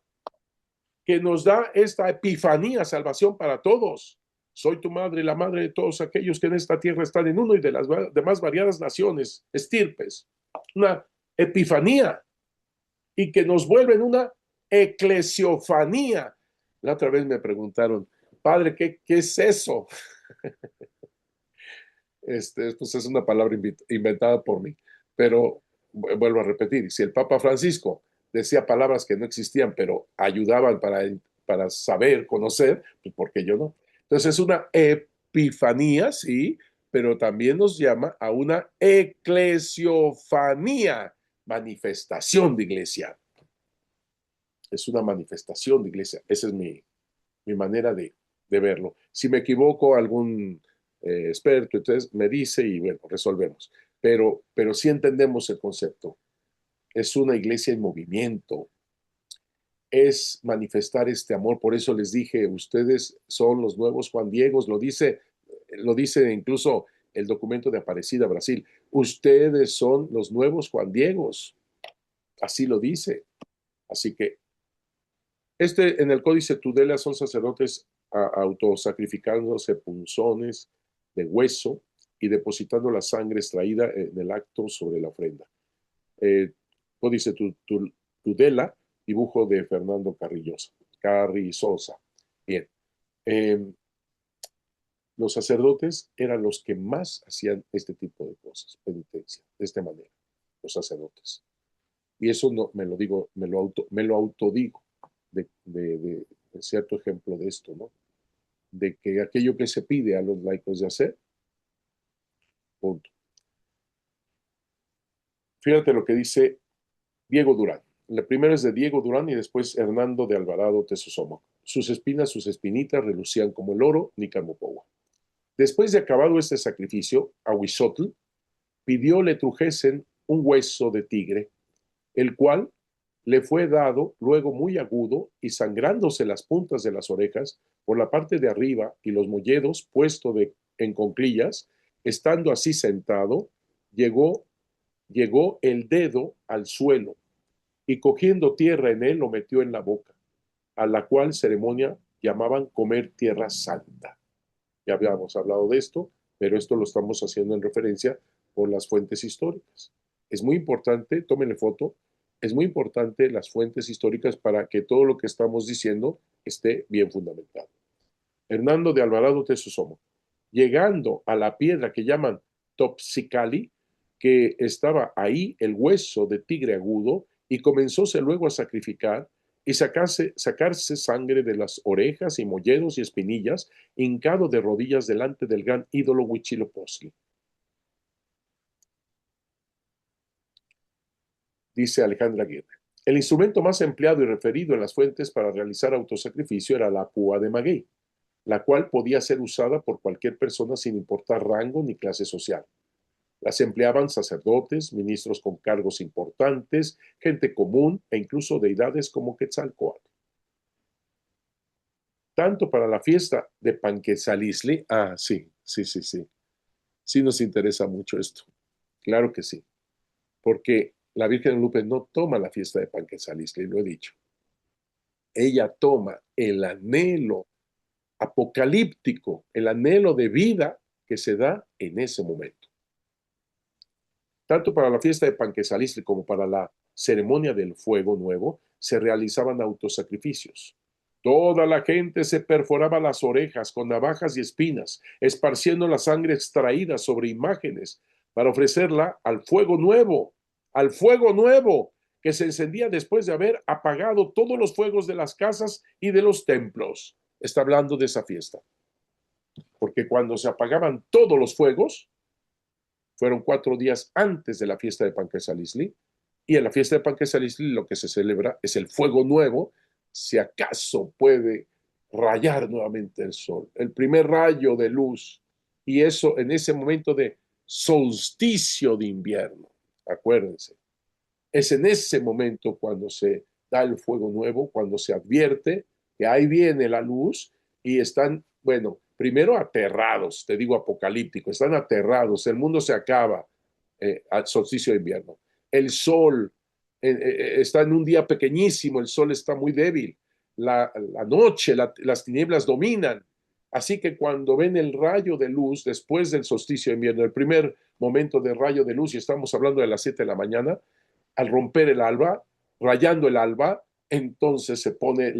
que nos da esta epifanía, salvación para todos. Soy tu madre, la madre de todos aquellos que en esta tierra están en uno y de las demás variadas naciones, estirpes. Una epifanía y que nos vuelve en una eclesiofanía. La otra vez me preguntaron, padre, ¿qué es eso? Pues es una palabra inventada por mí, pero vuelvo a repetir, si el Papa Francisco decía palabras que no existían, pero ayudaban para saber, conocer, pues ¿por qué yo no? Entonces es una epifanía, sí, pero también nos llama a una eclesiofanía, manifestación de iglesia. Es una manifestación de iglesia. Esa es mi manera de verlo. Si me equivoco, algún experto, entonces me dice y bueno, resolvemos. Pero sí entendemos el concepto. Es una iglesia en movimiento, es manifestar este amor. Por eso les dije, ustedes son los nuevos Juan Diegos, lo dice incluso el documento de Aparecida, Brasil. Ustedes son los nuevos Juan Diegos, así lo dice. Así que en el Códice Tudela son sacerdotes autosacrificándose punzones de hueso y depositando la sangre extraída en el acto sobre la ofrenda. Eh, Códice Tudela, dibujo de Fernando Carrizosa. Bien. Eh, los sacerdotes eran los que más hacían este tipo de cosas, penitencia, de esta manera, los sacerdotes. Y eso no me lo digo, me lo autodigo de cierto ejemplo de esto, ¿no? De que aquello que se pide a los laicos de hacer, punto. Fíjate lo que dice Diego Durán. La primera es de Diego Durán y después Hernando de Alvarado Tesosomoc. Sus espinas, sus espinitas relucían como el oro, ni Nicamopowa. Después de acabado este sacrificio, Ahuizotl pidió le trujesen un hueso de tigre, el cual le fue dado luego muy agudo y sangrándose las puntas de las orejas por la parte de arriba y los molledos puesto en conclillas, estando así sentado, llegó el dedo al suelo y cogiendo tierra en él lo metió en la boca, a la cual ceremonia llamaban comer tierra santa. Ya habíamos hablado de esto, pero esto lo estamos haciendo en referencia por las fuentes históricas. Es muy importante, tómenle foto, es muy importante las fuentes históricas para que todo lo que estamos diciendo esté bien fundamentado. Hernando de Alvarado Tesosomo, llegando a la piedra que llaman Topsicali, que estaba ahí el hueso de tigre agudo, y comenzóse luego a sacrificar y sacarse sangre de las orejas y molledos y espinillas, hincado de rodillas delante del gran ídolo Huitzilopochtli. Dice Alejandra Aguirre. El instrumento más empleado y referido en las fuentes para realizar autosacrificio era la púa de maguey, la cual podía ser usada por cualquier persona sin importar rango ni clase social. Las empleaban sacerdotes, ministros con cargos importantes, gente común e incluso deidades como Quetzalcóatl. Tanto para la fiesta de Panquetzalisli, sí, sí, sí, sí, sí nos interesa mucho esto, claro que sí, porque la Virgen de Guadalupe no toma la fiesta de Panquetzalisli, lo he dicho. Ella toma el anhelo apocalíptico, el anhelo de vida que se da en ese momento. Tanto para la fiesta de Panquetzalisli como para la ceremonia del fuego nuevo se realizaban autosacrificios. Toda la gente se perforaba las orejas con navajas y espinas, esparciendo la sangre extraída sobre imágenes para ofrecerla al fuego nuevo, que se encendía después de haber apagado todos los fuegos de las casas y de los templos. Está hablando de esa fiesta. Porque cuando se apagaban todos los fuegos, fueron 4 días antes de la fiesta de Panquetzalisli, y en la fiesta de Panquetzalisli lo que se celebra es el fuego nuevo, si acaso puede rayar nuevamente el sol, el primer rayo de luz, y eso en ese momento de solsticio de invierno, acuérdense, es en ese momento cuando se da el fuego nuevo, cuando se advierte que ahí viene la luz y están, bueno, primero aterrados, te digo apocalíptico, están aterrados, el mundo se acaba al solsticio de invierno. El sol está en un día pequeñísimo, el sol está muy débil, la noche, las tinieblas dominan. Así que cuando ven el rayo de luz después del solsticio de invierno, el primer momento de rayo de luz, y estamos hablando de las 7 de la mañana, al romper el alba, rayando el alba, entonces se pone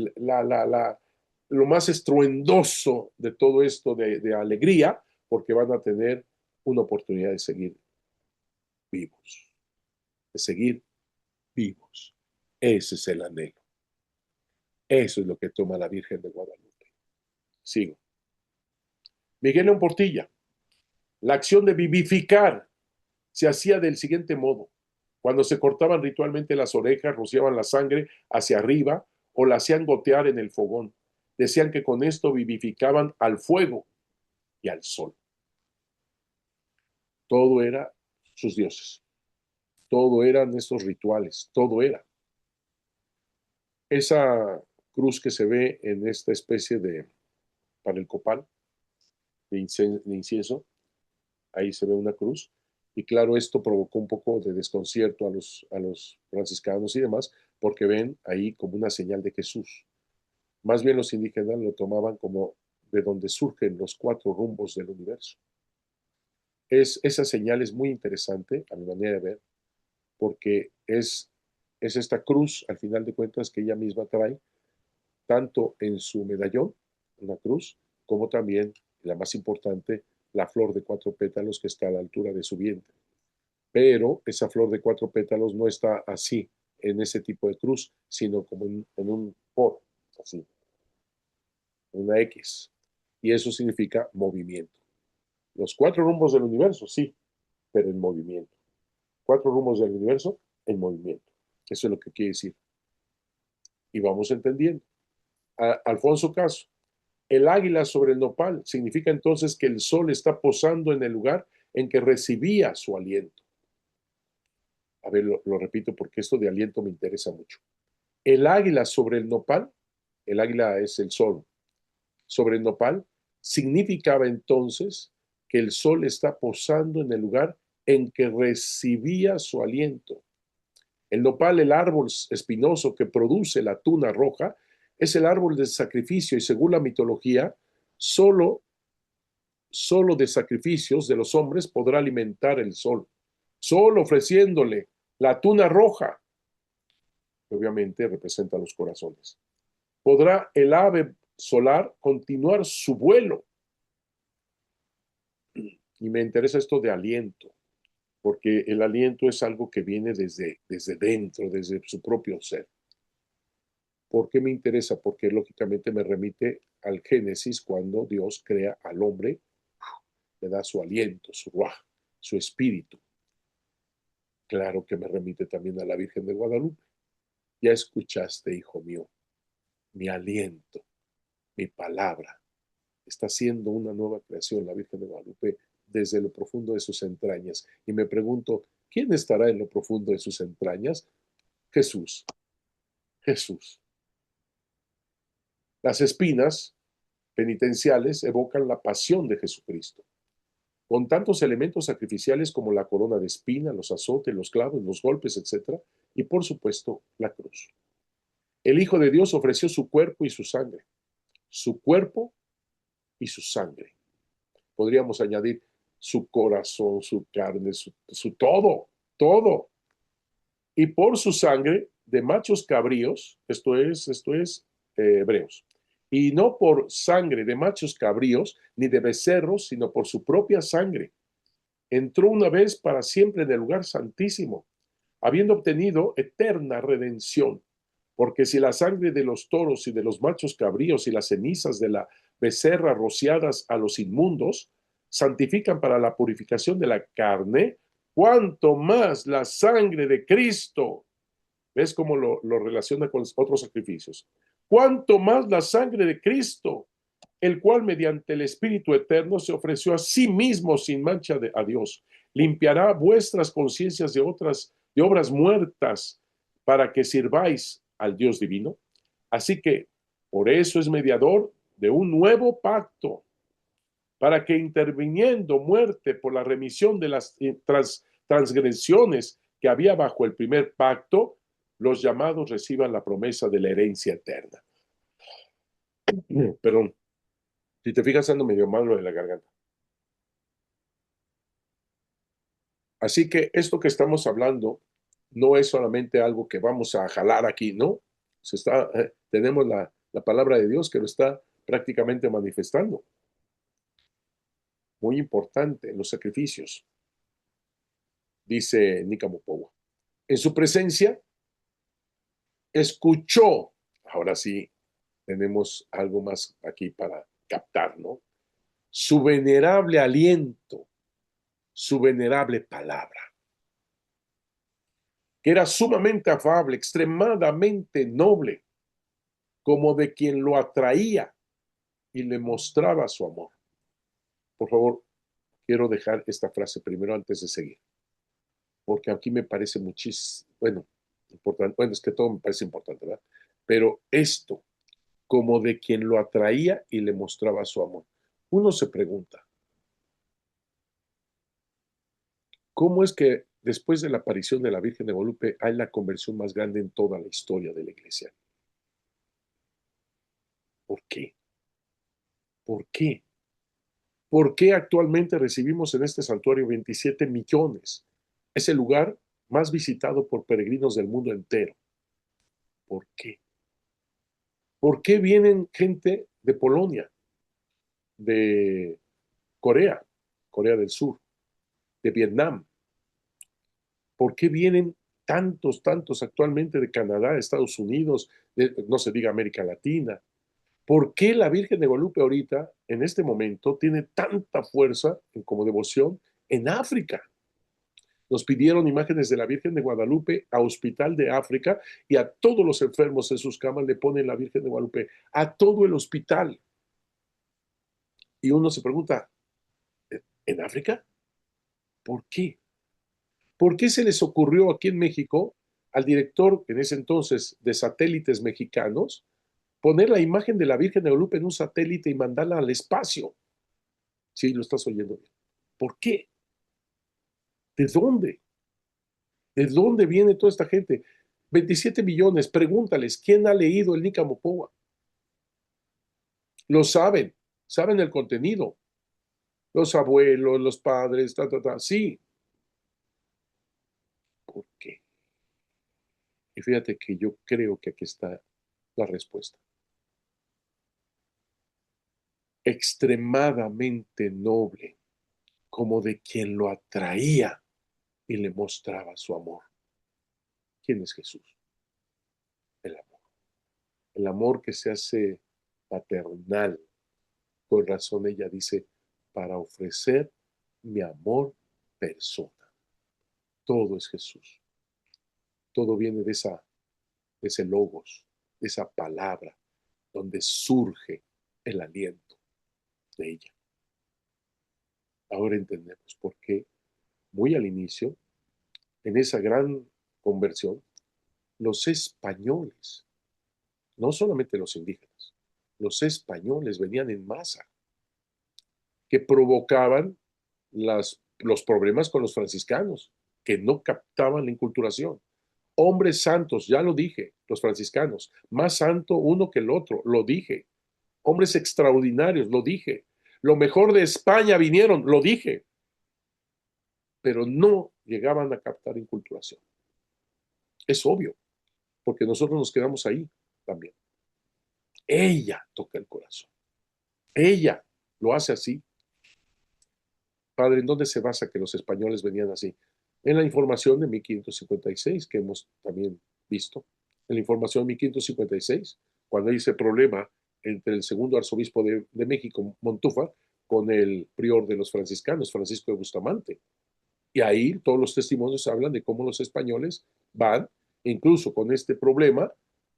lo más estruendoso de todo esto de alegría, porque van a tener una oportunidad de seguir vivos, de seguir vivos. Ese es el anhelo. Eso es lo que toma la Virgen de Guadalupe. Sigo. Miguel León Portilla. La acción de vivificar se hacía del siguiente modo. Cuando se cortaban ritualmente las orejas, rociaban la sangre hacia arriba o la hacían gotear en el fogón. Decían que con esto vivificaban al fuego y al sol. Todo era sus dioses. Todo eran estos rituales. Todo era. Esa cruz que se ve en esta especie de, para el copal, de incienso, ahí se ve una cruz. Y claro, esto provocó un poco de desconcierto a los franciscanos y demás, porque ven ahí como una señal de Jesús. Más bien los indígenas lo tomaban como de donde surgen los 4 rumbos del universo. Esa señal es muy interesante, a mi manera de ver, porque es esta cruz, al final de cuentas, que ella misma trae, tanto en su medallón, una cruz, como también, la más importante, la flor de 4 pétalos que está a la altura de su vientre. Pero esa flor de 4 pétalos no está así, en ese tipo de cruz, sino como en un por, así, una X. Y eso significa movimiento. Los 4 rumbos del universo, sí, pero en movimiento. 4 rumbos del universo en movimiento. Eso es lo que quiere decir. Y vamos entendiendo. Alfonso Caso. El águila sobre el nopal significa entonces que el sol está posando en el lugar en que recibía su aliento. A ver, lo repito porque esto de aliento me interesa mucho. El águila sobre el nopal, el águila es el sol, sobre el nopal, significaba entonces que el sol está posando en el lugar en que recibía su aliento. El nopal, el árbol espinoso que produce la tuna roja, es el árbol de sacrificio y según la mitología, solo de sacrificios de los hombres podrá alimentar el sol, solo ofreciéndole la tuna roja, que obviamente representa los corazones. Podrá el ave solar continuar su vuelo. Y me interesa esto de aliento, porque el aliento es algo que viene desde dentro, desde su propio ser. ¿Por qué me interesa? Porque lógicamente me remite al Génesis cuando Dios crea al hombre, le da su aliento, su ruaj, su espíritu. Claro que me remite también a la Virgen de Guadalupe. Ya escuchaste, hijo mío, mi aliento, mi palabra. Está haciendo una nueva creación la Virgen de Guadalupe desde lo profundo de sus entrañas. Y me pregunto, ¿quién estará en lo profundo de sus entrañas? Jesús. Jesús. Las espinas penitenciales evocan la pasión de Jesucristo, con tantos elementos sacrificiales como la corona de espina, los azotes, los clavos, los golpes, etc. Y por supuesto, la cruz. El Hijo de Dios ofreció su cuerpo y su sangre. Su cuerpo y su sangre. Podríamos añadir su corazón, su carne, su todo, todo. Y por su sangre de machos cabríos, esto es Hebreos, y no por sangre de machos cabríos ni de becerros, sino por su propia sangre. Entró una vez para siempre en el lugar santísimo, habiendo obtenido eterna redención. Porque si la sangre de los toros y de los machos cabríos y las cenizas de la becerra rociadas a los inmundos santifican para la purificación de la carne, cuanto más la sangre de Cristo, ¿ves cómo lo relaciona con los otros sacrificios? Cuanto más la sangre de Cristo, el cual mediante el Espíritu Eterno se ofreció a sí mismo sin mancha a Dios, limpiará vuestras conciencias de obras muertas para que sirváis al Dios divino. Así que por eso es mediador de un nuevo pacto, para que interviniendo muerte por la remisión de las transgresiones que había bajo el primer pacto, los llamados reciban la promesa de la herencia eterna. Perdón, si te fijas, ando medio malo de la garganta. Así que esto que estamos hablando no es solamente algo que vamos a jalar aquí, ¿no? Tenemos la palabra de Dios que lo está prácticamente manifestando. Muy importante en los sacrificios, dice Nicamo Powa. En su presencia, escuchó, ahora sí, tenemos algo más aquí para captar, ¿no? Su venerable aliento, su venerable palabra, que era sumamente afable, extremadamente noble, como de quien lo atraía y le mostraba su amor. Por favor, quiero dejar esta frase primero antes de seguir, porque aquí me parece muchísimo, bueno, importante, bueno, es que todo me parece importante, ¿verdad? Pero esto, como de quien lo atraía y le mostraba su amor. Uno se pregunta, ¿cómo es que después de la aparición de la Virgen de Guadalupe hay la conversión más grande en toda la historia de la iglesia? ¿Por qué? ¿Por qué? ¿Por qué actualmente recibimos en este santuario 27 millones? Es el lugar más visitado por peregrinos del mundo entero. ¿Por qué? ¿Por qué vienen gente de Polonia, de Corea, Corea del Sur, de Vietnam? ¿Por qué vienen tantos actualmente de Canadá, Estados Unidos, no se diga América Latina? ¿Por qué la Virgen de Guadalupe ahorita, en este momento, tiene tanta fuerza como devoción en África? Nos pidieron imágenes de la Virgen de Guadalupe a Hospital de África y a todos los enfermos en sus camas le ponen la Virgen de Guadalupe, a todo el hospital. Y uno se pregunta, ¿en África? ¿Por qué? ¿Por qué se les ocurrió aquí en México al director en ese entonces de satélites mexicanos poner la imagen de la Virgen de Guadalupe en un satélite y mandarla al espacio? Sí, lo estás oyendo bien. ¿Por qué? ¿De dónde? ¿De dónde viene toda esta gente? 27 millones, pregúntales, ¿quién ha leído el Nicamo Powa? Lo saben, saben el contenido. Los abuelos, los padres, sí. ¿Por qué? Y fíjate que yo creo que aquí está la respuesta. Extremadamente noble, como de quien lo atraía y le mostraba su amor. ¿Quién es Jesús? El amor. El amor que se hace paternal. Con razón ella dice, para ofrecer mi amor persona. Todo es Jesús. Todo viene de ese logos, de esa palabra, donde surge el aliento de ella. Ahora entendemos por qué, muy al inicio, en esa gran conversión, los españoles, no solamente los indígenas, los españoles venían en masa, que provocaban los problemas con los franciscanos, que no captaban la inculturación. Hombres santos, ya lo dije, los franciscanos, más santo uno que el otro, lo dije. Hombres extraordinarios, lo dije. Lo mejor de España vinieron, lo dije. Pero no llegaban a captar inculturación. Es obvio, porque nosotros nos quedamos ahí también. Ella toca el corazón. Ella lo hace así. Padre, ¿en dónde se basa que los españoles venían así? En la información de 1556 que hemos también visto. En la información de 1556, cuando hay ese problema entre el segundo arzobispo de México, Montúfar, con el prior de los franciscanos, Francisco de Bustamante. Y ahí todos los testimonios hablan de cómo los españoles van, incluso con este problema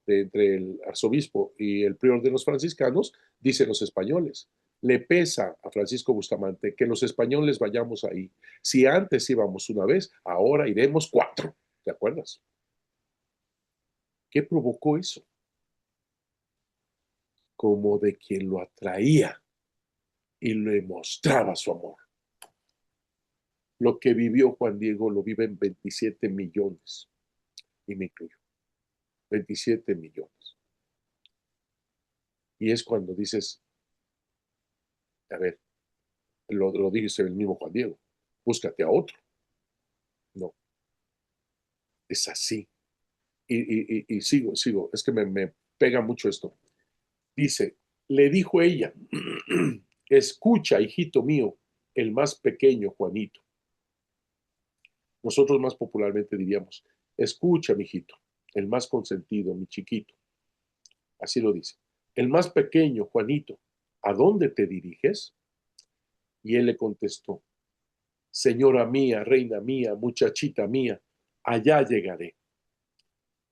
entre el arzobispo y el prior de los franciscanos, dicen los españoles, le pesa a Francisco Bustamante que los españoles vayamos ahí. Si antes íbamos una vez, ahora iremos cuatro. ¿Te acuerdas? ¿Qué provocó eso? Como de quien lo atraía y le mostraba su amor. Lo que vivió Juan Diego lo viven 27 millones, y me incluyo, 27 millones. Y es cuando dices, a ver, lo dice el mismo Juan Diego, búscate a otro. No, es así. Y sigo, es que me pega mucho esto. Dice, le dijo ella, escucha, hijito mío, el más pequeño Juanito. Nosotros más popularmente diríamos, escucha, mijito, el más consentido, mi chiquito. Así lo dice. El más pequeño, Juanito, ¿a dónde te diriges? Y él le contestó, señora mía, reina mía, muchachita mía, allá llegaré.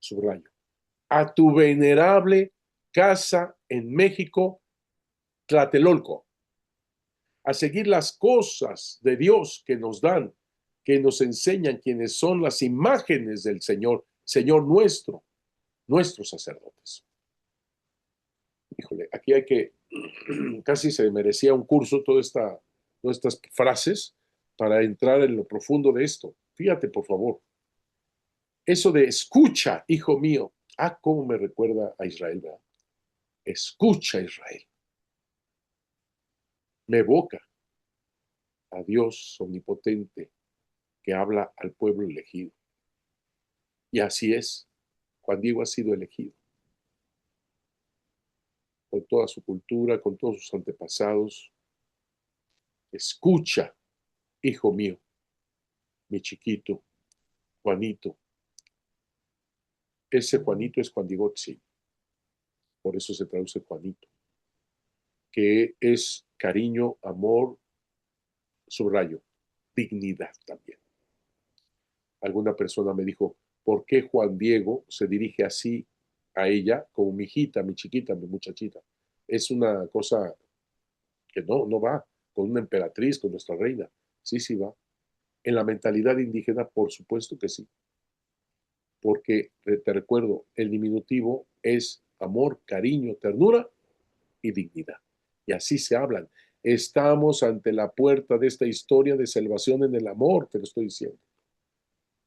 Subrayo. A tu venerable casa en México, Tlatelolco, a seguir las cosas de Dios que nos dan, que nos enseñan quienes son las imágenes del Señor, Señor nuestro, nuestros sacerdotes. Híjole, aquí hay que, casi se merecía un curso todas estas frases para entrar en lo profundo de esto. Fíjate, por favor, eso de escucha, hijo mío, cómo me recuerda a Israel, ¿verdad? Escucha, Israel, me evoca a Dios omnipotente que habla al pueblo elegido. Y así es, Juan Diego ha sido elegido con toda su cultura, con todos sus antepasados. Escucha, hijo mío, mi chiquito, Juanito. Ese Juanito es Juan Diego, sí, por eso se traduce Juanito, que es cariño, amor, subrayo, dignidad también. Alguna persona me dijo, ¿por qué Juan Diego se dirige así a ella como mi hijita, mi chiquita, mi muchachita? Es una cosa que no va con una emperatriz, con nuestra reina. Sí, sí va. En la mentalidad indígena, por supuesto que sí. Porque, te recuerdo, el diminutivo es amor, cariño, ternura y dignidad. Y así se hablan. Estamos ante la puerta de esta historia de salvación en el amor, te lo estoy diciendo.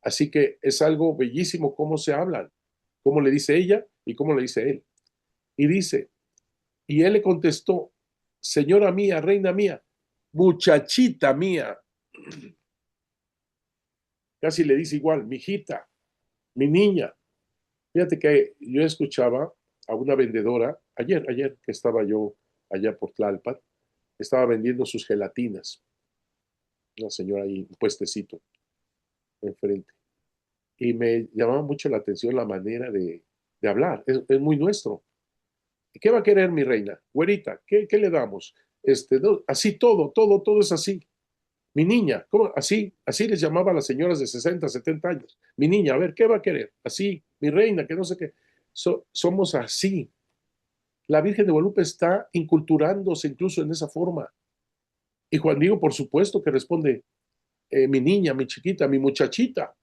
Así que es algo bellísimo cómo se hablan, cómo le dice ella y cómo le dice él. Y dice, y él le contestó, señora mía, reina mía, muchachita mía. Casi le dice igual, mi hijita, mi niña. Fíjate que yo escuchaba a una vendedora, ayer que estaba yo allá por Tlalpan, estaba vendiendo sus gelatinas. Una señora ahí, un puestecito enfrente. Y me llamaba mucho la atención la manera de hablar. Es muy nuestro. ¿Qué va a querer mi reina? Güerita, ¿qué le damos? No, así todo es así. Mi niña, ¿cómo? Así les llamaba a las señoras de 60, 70 años. Mi niña, a ver, ¿qué va a querer? Así, mi reina, que no sé qué. Somos así. La Virgen de Guadalupe está inculturándose incluso en esa forma. Y Juan Diego, por supuesto, que responde, mi niña, mi chiquita, mi muchachita.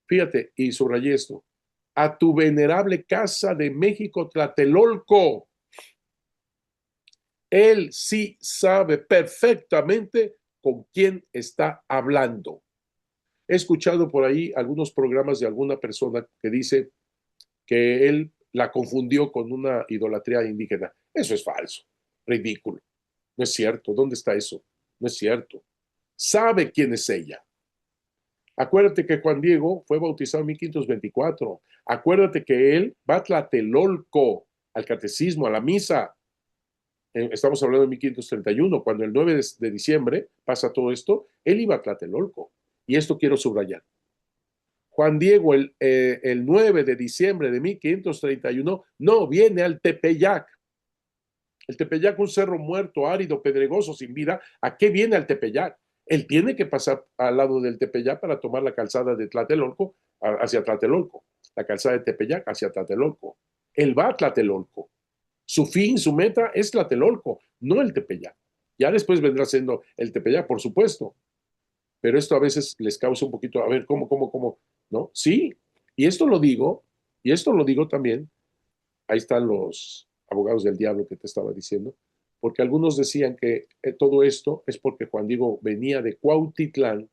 Fíjate, y subrayé esto, a tu venerable casa de México, Tlatelolco. Él sí sabe perfectamente con quién está hablando. He escuchado por ahí algunos programas de alguna persona que dice que él la confundió con una idolatría indígena. Eso es falso, ridículo. No es cierto. ¿Dónde está eso? No es cierto. Sabe quién es ella. Acuérdate que Juan Diego fue bautizado en 1524. Acuérdate que él va a Tlatelolco, al catecismo, a la misa. Estamos hablando de 1531, cuando el 9 de diciembre pasa todo esto, él iba a Tlatelolco. Y esto quiero subrayar. Juan Diego, el 9 de diciembre de 1531, no viene al Tepeyac. El Tepeyac, un cerro muerto, árido, pedregoso, sin vida. ¿A qué viene al Tepeyac? Él tiene que pasar al lado del Tepeyac para tomar la calzada de Tlatelolco hacia Tlatelolco, la calzada de Tepeyac hacia Tlatelolco. Él va a Tlatelolco. Su fin, su meta es Tlatelolco, no el Tepeyac. Ya después vendrá siendo el Tepeyac, por supuesto. Pero esto a veces les causa un poquito, a ver, ¿cómo? ¿No? Sí, y esto lo digo también, ahí están los abogados del diablo que te estaba diciendo, porque algunos decían que todo esto es porque Juan Diego venía de Cuautitlán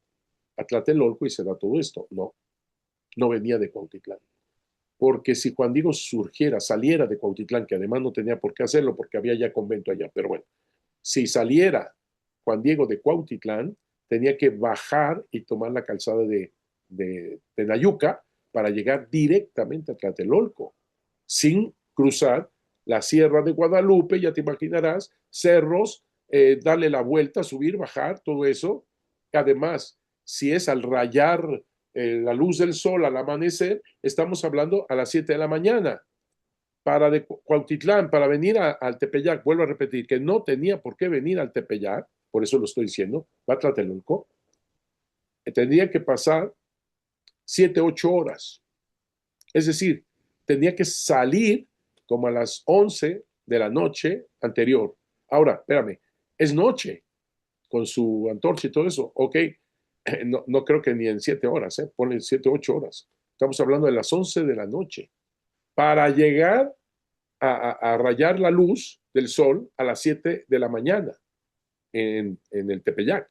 a Tlatelolco y se da todo esto. No, no venía de Cuautitlán. Porque si Juan Diego surgiera, saliera de Cuautitlán, que además no tenía por qué hacerlo porque había ya convento allá, pero bueno, si saliera Juan Diego de Cuautitlán, tenía que bajar y tomar la calzada de Tenayuca para llegar directamente a Tlatelolco, sin cruzar la Sierra de Guadalupe, ya te imaginarás, cerros, darle la vuelta, subir, bajar, todo eso. Además, si es al rayar la luz del sol, al amanecer, estamos hablando a las 7 de la mañana. Para de Cuautitlán, para venir al Tepeyac, vuelvo a repetir, que no tenía por qué venir al Tepeyac, por eso lo estoy diciendo, va a Tlatelolco, tendría que pasar 7, 8 horas. Es decir, tenía que salir como a las 11 de la noche anterior. Ahora, espérame, es noche con su antorcha y todo eso. Ok, no, no creo que ni en 7 horas, ponle 7, 8 horas. Estamos hablando de las 11 de la noche. Para llegar a rayar la luz del sol a las 7 de la mañana en el Tepeyac.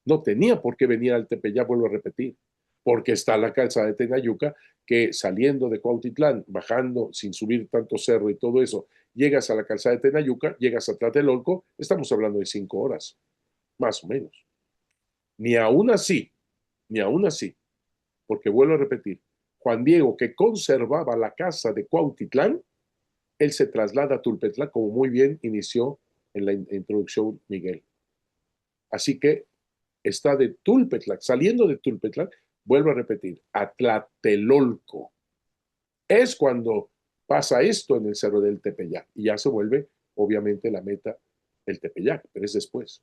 No tenía por qué venir al Tepeyac, vuelvo a repetir, porque está la calzada de Tenayuca, que saliendo de Cuautitlán, bajando sin subir tanto cerro y todo eso, llegas a la calzada de Tenayuca, llegas a Tlatelolco, estamos hablando de 5 horas, más o menos. Ni aún así, ni aún así, porque vuelvo a repetir, Juan Diego, que conservaba la casa de Cuautitlán, él se traslada a Tulpetlán, como muy bien inició en la introducción Miguel. Así que está de Tulpetlán, saliendo de Tulpetlán, vuelvo a repetir, a Tlatelolco. Es cuando pasa esto en el Cerro del Tepeyac y ya se vuelve, obviamente, la meta el Tepeyac, pero es después.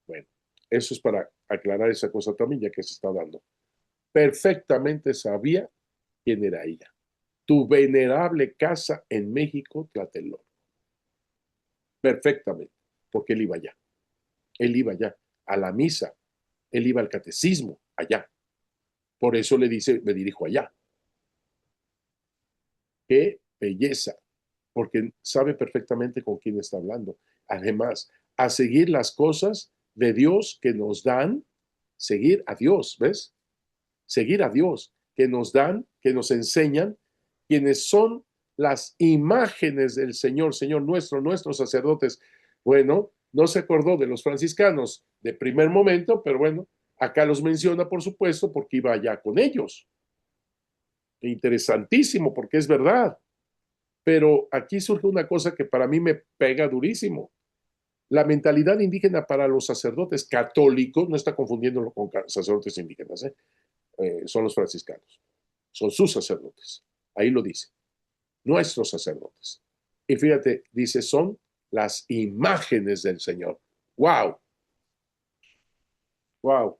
Bueno, eso es para aclarar esa cosa también, ya que se está dando. Perfectamente sabía quién era ella. Tu venerable casa en México, Tlatelolco. Perfectamente, porque él iba allá. Él iba allá a la misa, él iba al catecismo allá. Por eso le dice, me dirijo allá. Qué belleza, porque sabe perfectamente con quién está hablando. Además, a seguir las cosas de Dios que nos dan, seguir a Dios, ¿ves? Seguir a Dios, que nos dan, que nos enseñan, quienes son las imágenes del Señor, Señor nuestro, nuestros sacerdotes. Bueno, no se acordó de los franciscanos de primer momento, pero bueno, acá los menciona, por supuesto, porque iba allá con ellos. Interesantísimo, porque es verdad. Pero aquí surge una cosa que para mí me pega durísimo. La mentalidad indígena para los sacerdotes católicos, no está confundiéndolo con sacerdotes indígenas, son los franciscanos, son sus sacerdotes. Ahí lo dice, nuestros sacerdotes. Y fíjate, dice, son las imágenes del Señor. ¡Wow! ¡Wow!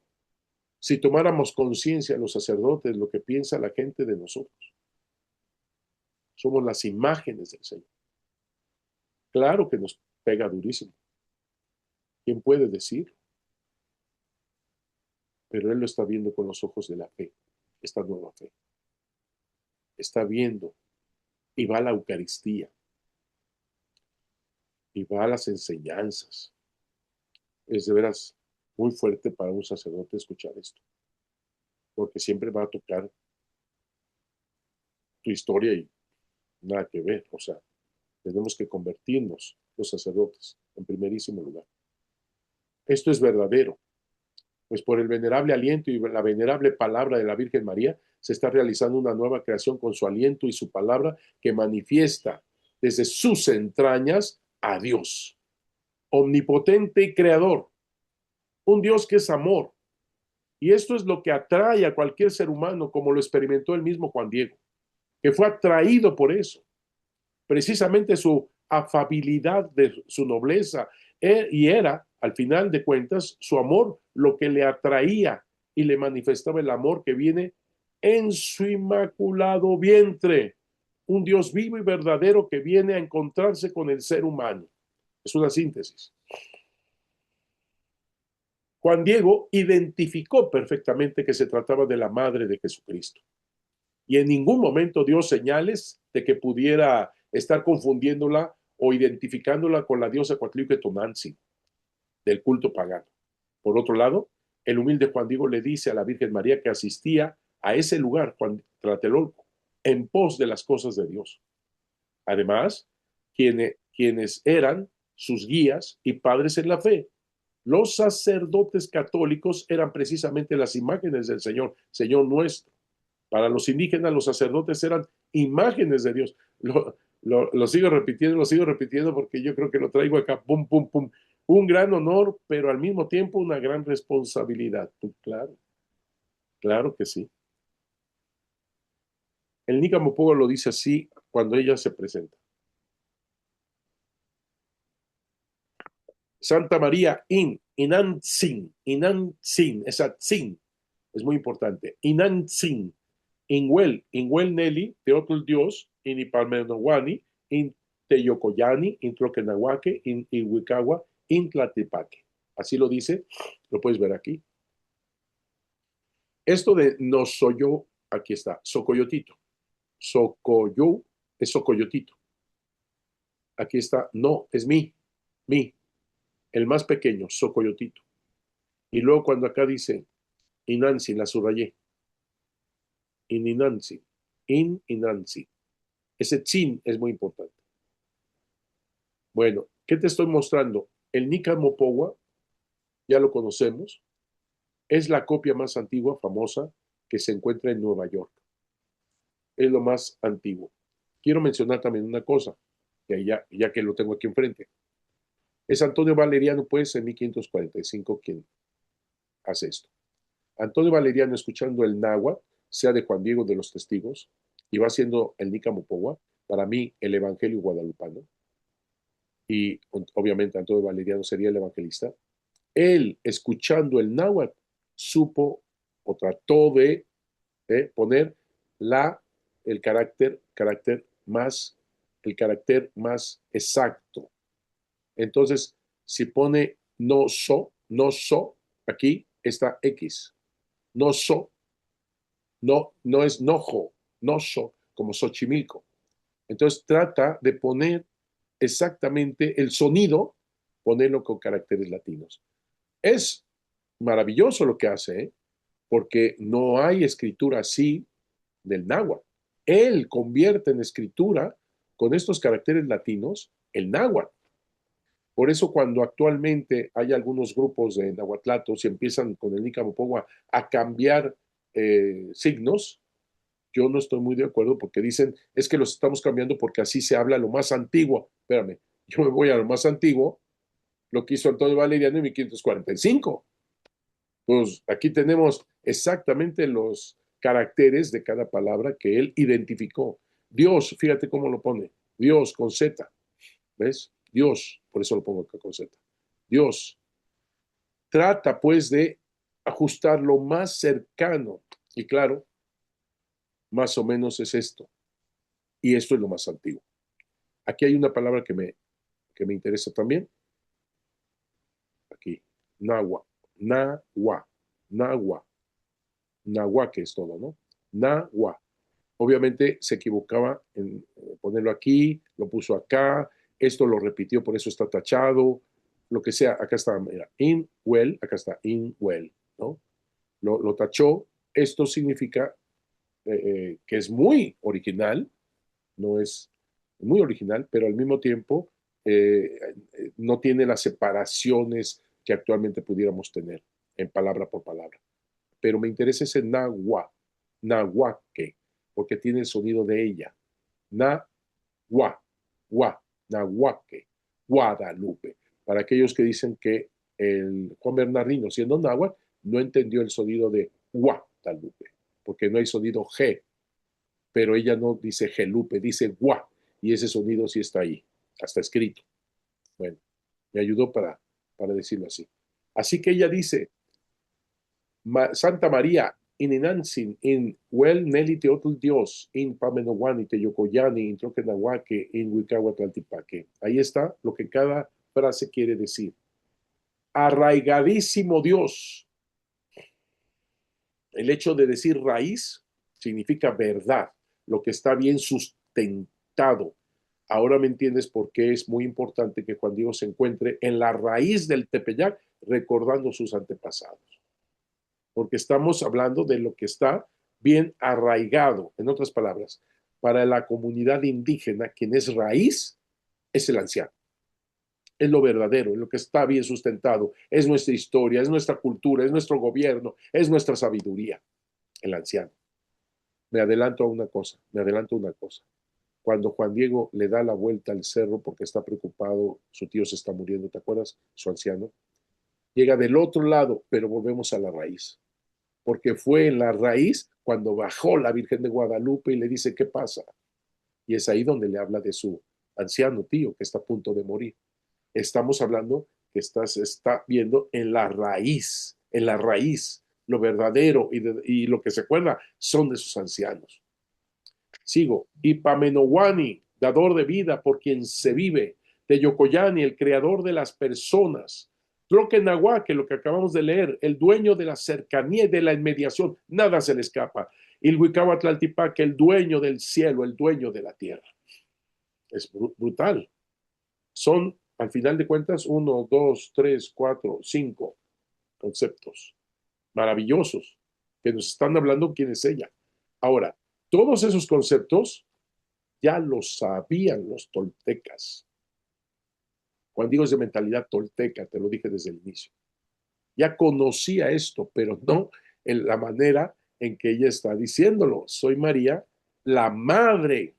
Si tomáramos conciencia los sacerdotes, lo que piensa la gente de nosotros, somos las imágenes del Señor. Claro que nos pega durísimo. ¿Quién puede decir? Pero Él lo está viendo con los ojos de la fe, esta nueva fe. Está viendo y va a la Eucaristía y va a las enseñanzas. Es de veras muy fuerte para un sacerdote escuchar esto, porque siempre va a tocar tu historia y nada que ver. O sea, tenemos que convertirnos los sacerdotes en primerísimo lugar. Esto es verdadero, pues por el venerable aliento y la venerable palabra de la Virgen María se está realizando una nueva creación con su aliento y su palabra que manifiesta desde sus entrañas a Dios, omnipotente y creador, un Dios que es amor. Y esto es lo que atrae a cualquier ser humano, como lo experimentó el mismo Juan Diego, que fue atraído por eso, precisamente su afabilidad, de su nobleza, y era, al final de cuentas, su amor lo que le atraía y le manifestaba el amor que viene en su inmaculado vientre, un Dios vivo y verdadero que viene a encontrarse con el ser humano. Es una síntesis. Juan Diego identificó perfectamente que se trataba de la madre de Jesucristo y en ningún momento dio señales de que pudiera estar confundiéndola o identificándola con la diosa Coatlicue Tonantzin del culto pagano. Por otro lado, el humilde Juan Diego le dice a la Virgen María que asistía a ese lugar, Juan Tlatelolco, en pos de las cosas de Dios. Además, quienes eran sus guías y padres en la fe. Los sacerdotes católicos eran precisamente las imágenes del Señor, Señor nuestro. Para los indígenas, los sacerdotes eran imágenes de Dios. Lo sigo repitiendo porque yo creo que lo traigo acá, pum, pum, pum. Un gran honor, pero al mismo tiempo una gran responsabilidad. Claro, claro que sí. El Nícamo Pogo lo dice así cuando ella se presenta. Santa María Inantzin, esa tzin es muy importante. Inantzin, Inhuel Nelly, Teotl Dios, in Ipalmenowani, in Teyocoyani, in Troquenahuaque, in Ihuicagua, in Tlatepaque. Así lo dice, lo puedes ver aquí. Esto de no soy yo, aquí está, Socoyotito. Socoyo es Socoyotito. Aquí está, no, es mi, el más pequeño, Socoyotito. Y luego cuando acá dice Inansi, la subrayé. Inansi. Inansi. Ese chin es muy importante. Bueno, ¿qué te estoy mostrando? El Nícamo Powa, ya lo conocemos, es la copia más antigua, famosa, que se encuentra en Nueva York. Es lo más antiguo. Quiero mencionar también una cosa, que ya que lo tengo aquí enfrente. Es Antonio Valeriano, pues, en 1545 quien hace esto. Antonio Valeriano, escuchando el náhuatl, sea de Juan Diego de los Testigos, y va haciendo el Nícamo Powa, para mí el Evangelio guadalupano, y obviamente Antonio Valeriano sería el evangelista. Él, escuchando el náhuatl, supo o trató de poner la, más, el carácter más exacto. Entonces, si pone no so, aquí está X. No so, no es nojo, no so, como Xochimilco. Entonces trata de poner exactamente el sonido, ponerlo con caracteres latinos. Es maravilloso lo que hace, ¿eh? Porque no hay escritura así del náhuatl. Él convierte en escritura con estos caracteres latinos el náhuatl. Por eso cuando actualmente hay algunos grupos de nahuatlatos y empiezan con el Nícamo Powa a cambiar signos, yo no estoy muy de acuerdo porque dicen, es que los estamos cambiando porque así se habla lo más antiguo. Espérame, yo me voy a lo más antiguo, lo que hizo Antonio Valeriano en 1545. Pues aquí tenemos exactamente los caracteres de cada palabra que él identificó. Dios, fíjate cómo lo pone. Dios con Z. ¿Ves? Dios, por eso lo pongo acá con Z. Dios. Trata pues de ajustar lo más cercano. Y claro, más o menos es esto. Y esto es lo más antiguo. Aquí hay una palabra que me interesa también. Aquí. Nahua. Nahua. Nahua. Nahua, que es todo, ¿no? Nahua. Obviamente se equivocaba en ponerlo aquí, lo puso acá, esto lo repitió, por eso está tachado, lo que sea, acá está, mira, in well, acá está in well, ¿no? Lo tachó, esto significa que es muy original, no es muy original, pero al mismo tiempo no tiene las separaciones que actualmente pudiéramos tener en palabra por palabra. Pero me interesa ese nahua, nahuaque, porque tiene el sonido de ella. Nahua, gua, nahuaque, Guadalupe. Para aquellos que dicen que el Juan Bernardino, siendo náhuatl, no entendió el sonido de Guadalupe, porque no hay sonido G, pero ella no dice Gelupe, dice Gua, y ese sonido sí está ahí, hasta escrito. Bueno, me ayudó para decirlo así. Así que ella dice, Santa María, in Inanzin, in Well Nelly Teotl Dios, in Pamenowani, Teyocoyani, in Troquenahuaque, in Huicahuatlaltipaque. Ahí está lo que cada frase quiere decir. Arraigadísimo Dios. El hecho de decir raíz significa verdad, lo que está bien sustentado. Ahora me entiendes por qué es muy importante que Juan Diego se encuentre en la raíz del Tepeyac recordando sus antepasados. porque estamos hablando de lo que está bien arraigado. En otras palabras, para la comunidad indígena, quien es raíz es el anciano. Es lo verdadero, es lo que está bien sustentado, es nuestra historia, es nuestra cultura, es nuestro gobierno, es nuestra sabiduría, el anciano. Me adelanto a una cosa. Cuando Juan Diego le da la vuelta al cerro porque está preocupado, su tío se está muriendo, ¿te acuerdas? Su anciano. Llega del otro lado, pero volvemos a la raíz. Porque fue en la raíz cuando bajó la Virgen de Guadalupe y le dice, ¿qué pasa? Y es ahí donde le habla de su anciano tío que está a punto de morir. Estamos hablando que está viendo en la raíz, lo verdadero y lo que se acuerda son de sus ancianos. Sigo. Ipamenowani, dador de vida por quien se vive. Teyocoyani, el creador de las personas. Tloquenahuaque, lo que acabamos de leer, el dueño de la cercanía y de la inmediación, nada se le escapa. Ilhuicahuatlaltipaque, el dueño del cielo, el dueño de la tierra. Es brutal. Son, al final de cuentas, 1, 2, 3, 4, 5 conceptos maravillosos que nos están hablando quién es ella. Ahora, todos esos conceptos ya los sabían los toltecas. Cuando digo es de mentalidad tolteca, te lo dije desde el inicio. Ya conocía esto, pero no en la manera en que ella está diciéndolo. Soy María, la madre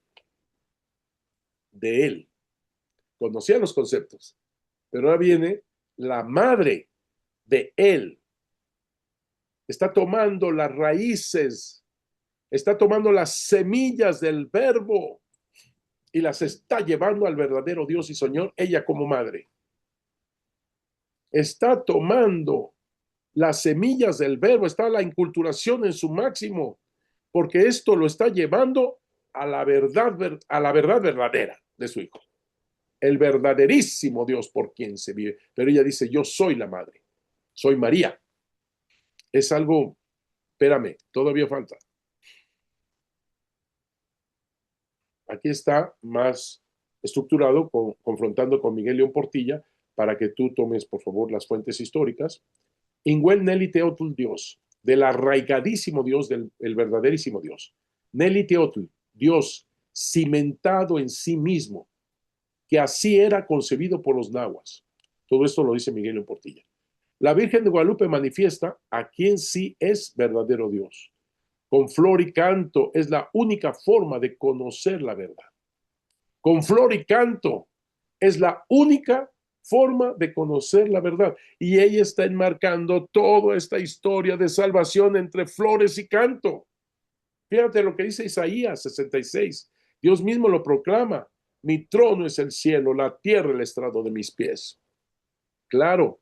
de él. Conocía los conceptos, pero ahora viene la madre de él. Está tomando las raíces, está tomando las semillas del verbo y las está llevando al verdadero Dios y Señor, ella como madre. Está tomando las semillas del verbo, está la inculturación en su máximo, porque esto lo está llevando a la verdad verdadera de su hijo, el verdaderísimo Dios por quien se vive. Pero ella dice, yo soy la madre, soy María. Es algo, espérame, todavía falta. Aquí está más estructurado, confrontando con Miguel León Portilla, para que tú tomes, por favor, las fuentes históricas. Inguel Nelly Teotl Dios, del arraigadísimo Dios, del el verdaderísimo Dios. Nelly Teotl, Dios cimentado en sí mismo, que así era concebido por los nahuas. Todo esto lo dice Miguel en Portilla. La Virgen de Guadalupe manifiesta a quien sí es verdadero Dios. Con flor y canto es la única forma de conocer la verdad. Con flor y canto es la única forma de conocer la verdad. Y ella está enmarcando toda esta historia de salvación entre flores y canto. Fíjate lo que dice Isaías 66. Dios mismo lo proclama. Mi trono es el cielo, la tierra el estrado de mis pies. Claro,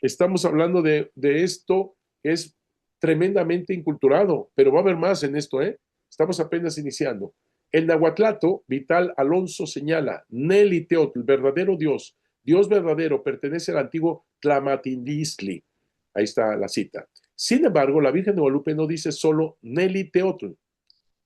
estamos hablando de esto que es tremendamente inculturado, pero va a haber más en esto, ¿eh? Estamos apenas iniciando. El Nahuatlato, Vital Alonso señala, Nelly Teotl, verdadero Dios, Dios verdadero, pertenece al antiguo Tlamatilistli. Ahí está la cita. Sin embargo, la Virgen de Guadalupe no dice solo Nelly Teotl,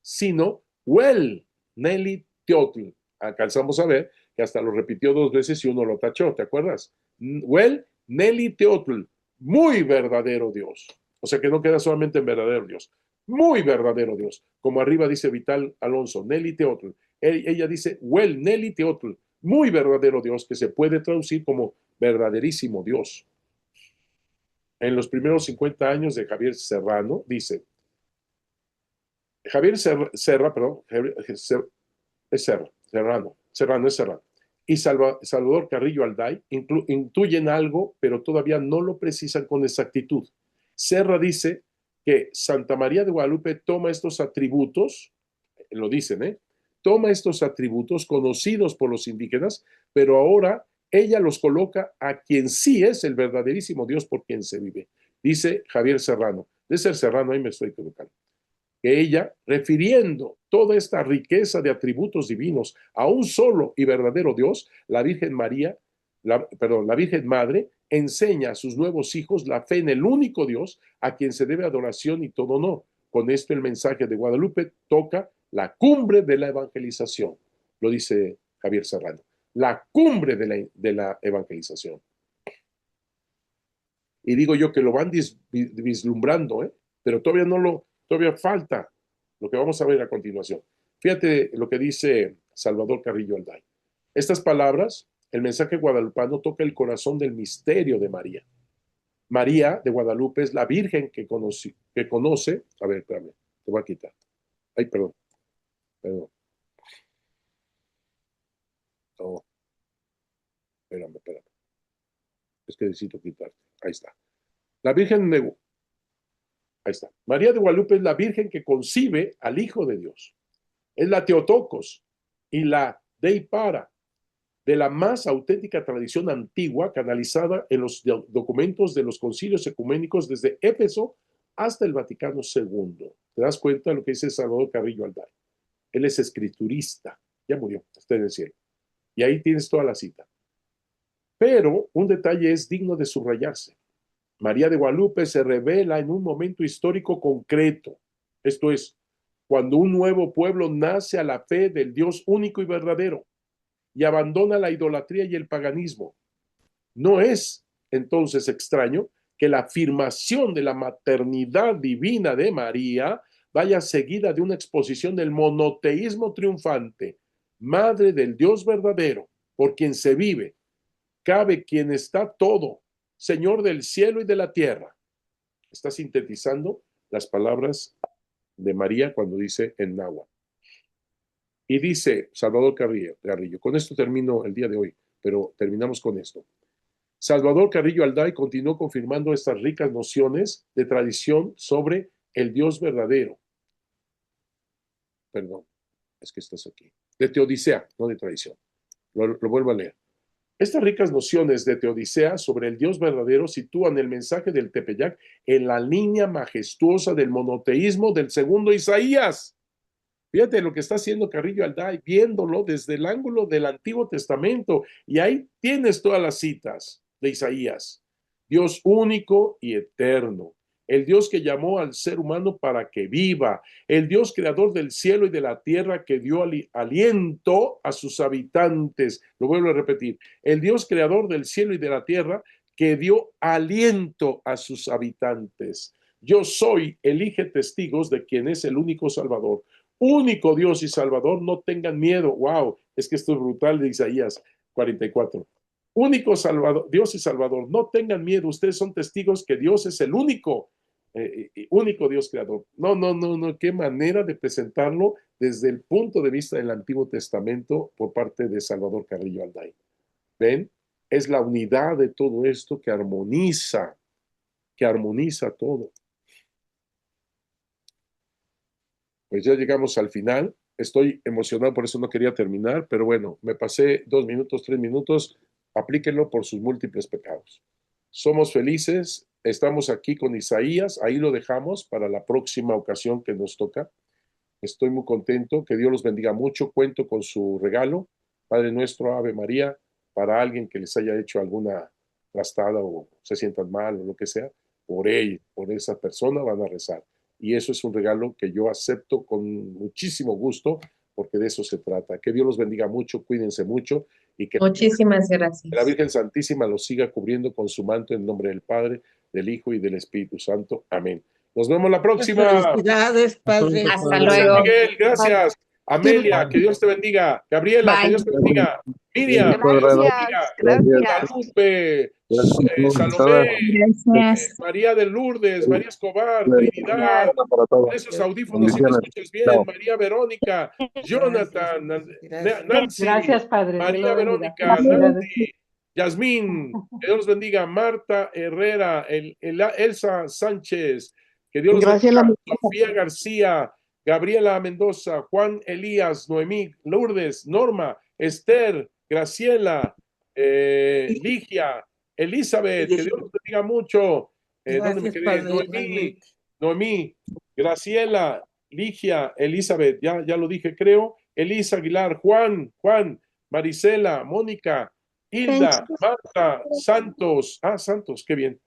sino Well Nelly Teotl. Alcanzamos a ver que hasta lo repitió 2 veces y uno lo tachó, ¿te acuerdas? Well Nelly Teotl, muy verdadero Dios. O sea que no queda solamente en verdadero Dios, muy verdadero Dios. Como arriba dice Vital Alonso, Nelly Teotl. Ella dice, Well Nelly Teotl, muy verdadero Dios, que se puede traducir como verdaderísimo Dios. En los primeros 50 años de Javier Serrano, dice, Javier Serra, perdón, es Serrano es Serrano. Y Salvador Carrillo Alday intuyen algo, pero todavía no lo precisan con exactitud. Serra dice que Santa María de Guadalupe toma estos atributos, lo dicen, ¿eh? Toma estos atributos conocidos por los indígenas, pero ahora ella los coloca a quien sí es el verdaderísimo Dios por quien se vive. Dice Javier Serrano. De ser Serrano, ahí me estoy equivocando. Que ella, refiriendo toda esta riqueza de atributos divinos a un solo y verdadero Dios, la Virgen María, la Virgen Madre, enseña a sus nuevos hijos la fe en el único Dios a quien se debe adoración y todo honor. Con esto el mensaje de Guadalupe toca la cumbre de la evangelización, lo dice Javier Serrano, la cumbre de la evangelización. Y digo yo que lo van vislumbrando, ¿eh? Pero todavía falta lo que vamos a ver a continuación. Fíjate lo que dice Salvador Carrillo Alday. Estas palabras, el mensaje guadalupano toca el corazón del misterio de María. María de Guadalupe es la Virgen que conoce. A ver, espérame, te voy a quitar. Ay, perdón. No, espérame. Es que necesito quitarte. Ahí está. La Virgen de, ahí está. María de Guadalupe es la Virgen que concibe al Hijo de Dios. Es la Teotocos y la Deipara de la más auténtica tradición antigua canalizada en los documentos de los concilios ecuménicos desde Éfeso hasta el Vaticano II. ¿Te das cuenta de lo que dice Salvador Carrillo Alday? Él es escriturista, ya murió, está en el cielo. Y ahí tienes toda la cita. Pero un detalle es digno de subrayarse. María de Guadalupe se revela en un momento histórico concreto. Esto es, cuando un nuevo pueblo nace a la fe del Dios único y verdadero y abandona la idolatría y el paganismo. No es entonces extraño que la afirmación de la maternidad divina de María vaya seguida de una exposición del monoteísmo triunfante, madre del Dios verdadero, por quien se vive, cabe quien está todo, Señor del cielo y de la tierra. Está sintetizando las palabras de María cuando dice en náhuatl. Y dice Salvador Carrillo, con esto termino el día de hoy, pero terminamos con esto. Salvador Carrillo Alday continuó confirmando estas ricas nociones de tradición sobre el Dios verdadero. Perdón, es que estás aquí. De teodicea, no de tradición. Lo vuelvo a leer. Estas ricas nociones de teodicea sobre el Dios verdadero sitúan el mensaje del Tepeyac en la línea majestuosa del monoteísmo del segundo Isaías. Fíjate lo que está haciendo Carrillo Alday, viéndolo desde el ángulo del Antiguo Testamento. Y ahí tienes todas las citas de Isaías. Dios único y eterno. El Dios que llamó al ser humano para que viva. El Dios creador del cielo y de la tierra que dio aliento a sus habitantes. Lo vuelvo a repetir. El Dios creador del cielo y de la tierra que dio aliento a sus habitantes. Yo soy, elige testigos de quien es el único Salvador. Único Dios y Salvador, no tengan miedo. Wow, es que esto es brutal de Isaías 44. Único Salvador, Dios y Salvador, no tengan miedo. Ustedes son testigos que Dios es el único Dios creador. No, qué manera de presentarlo desde el punto de vista del Antiguo Testamento por parte de Salvador Carrillo Alday. ¿Ven? Es la unidad de todo esto que armoniza todo. Pues ya llegamos al final. Estoy emocionado, por eso no quería terminar, pero bueno, me pasé 2 minutos, 3 minutos. Aplíquenlo por sus múltiples pecados. Somos felices, estamos aquí con Isaías, ahí lo dejamos para la próxima ocasión que nos toca. Estoy muy contento, que Dios los bendiga mucho. Cuento con su regalo, Padre nuestro, Ave María, para alguien que les haya hecho alguna trastada o se sientan mal o lo que sea, por esa persona van a rezar. Y eso es un regalo que yo acepto con muchísimo gusto, porque de eso se trata. Que Dios los bendiga mucho, cuídense mucho y que Muchísimas la gracias. Virgen Santísima los siga cubriendo con su manto en nombre del Padre, del Hijo y del Espíritu Santo. Amén. Nos vemos la próxima. Felicidades, padre. Hasta luego. Miguel, gracias. Amelia, que Dios te bendiga. Gabriela, que Bye. Dios te bendiga. Miriam, que Dios te bendiga. Gracias. Guadalupe, Salomé, Gracias. María de Lourdes, María Escobar, Trinidad. Con esos audífonos, si me escuchas bien. María Verónica, Jonathan, Nancy, Gracias, Padre. María Verónica, Nancy, Yasmín, que Dios los bendiga. Marta Herrera, Elsa Sánchez, que Dios los bendiga. Sofía García, Gabriela Mendoza, Juan Elías, Noemí, Lourdes, Norma, Esther, Graciela, Ligia, Elizabeth, que Dios los bendiga mucho. ¿Dónde me quedé? Noemí, Graciela, Ligia, Elizabeth, ya lo dije, creo. Elisa Aguilar, Juan, Marisela, Mónica, Hilda, Marta, Santos, qué bien.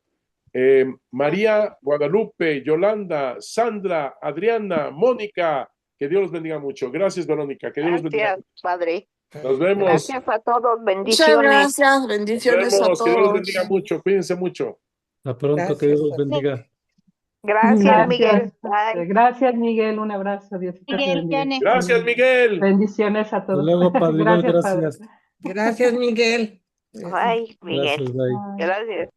María Guadalupe, Yolanda, Sandra, Adriana, Mónica, que Dios los bendiga mucho. Gracias, Verónica, que Dios los bendiga. Gracias, Padre. Nos vemos. Gracias a todos. Muchas Bendiciones. gracias. Bendiciones a Nos vemos. Que Dios los todos. bendiga mucho. Cuídense mucho. Hasta pronto, que Dios Gracias los a ti. bendiga. Gracias, Miguel. Gracias. Bye. Gracias, Miguel. Un abrazo. Diosito te Miguel, bendiga. Jane. Gracias, Miguel. Bendiciones a Hasta todos. luego, padre. Igual, Gracias, padre. gracias. Gracias, Miguel. Bye, Miguel. Gracias, bye. Bye. Gracias.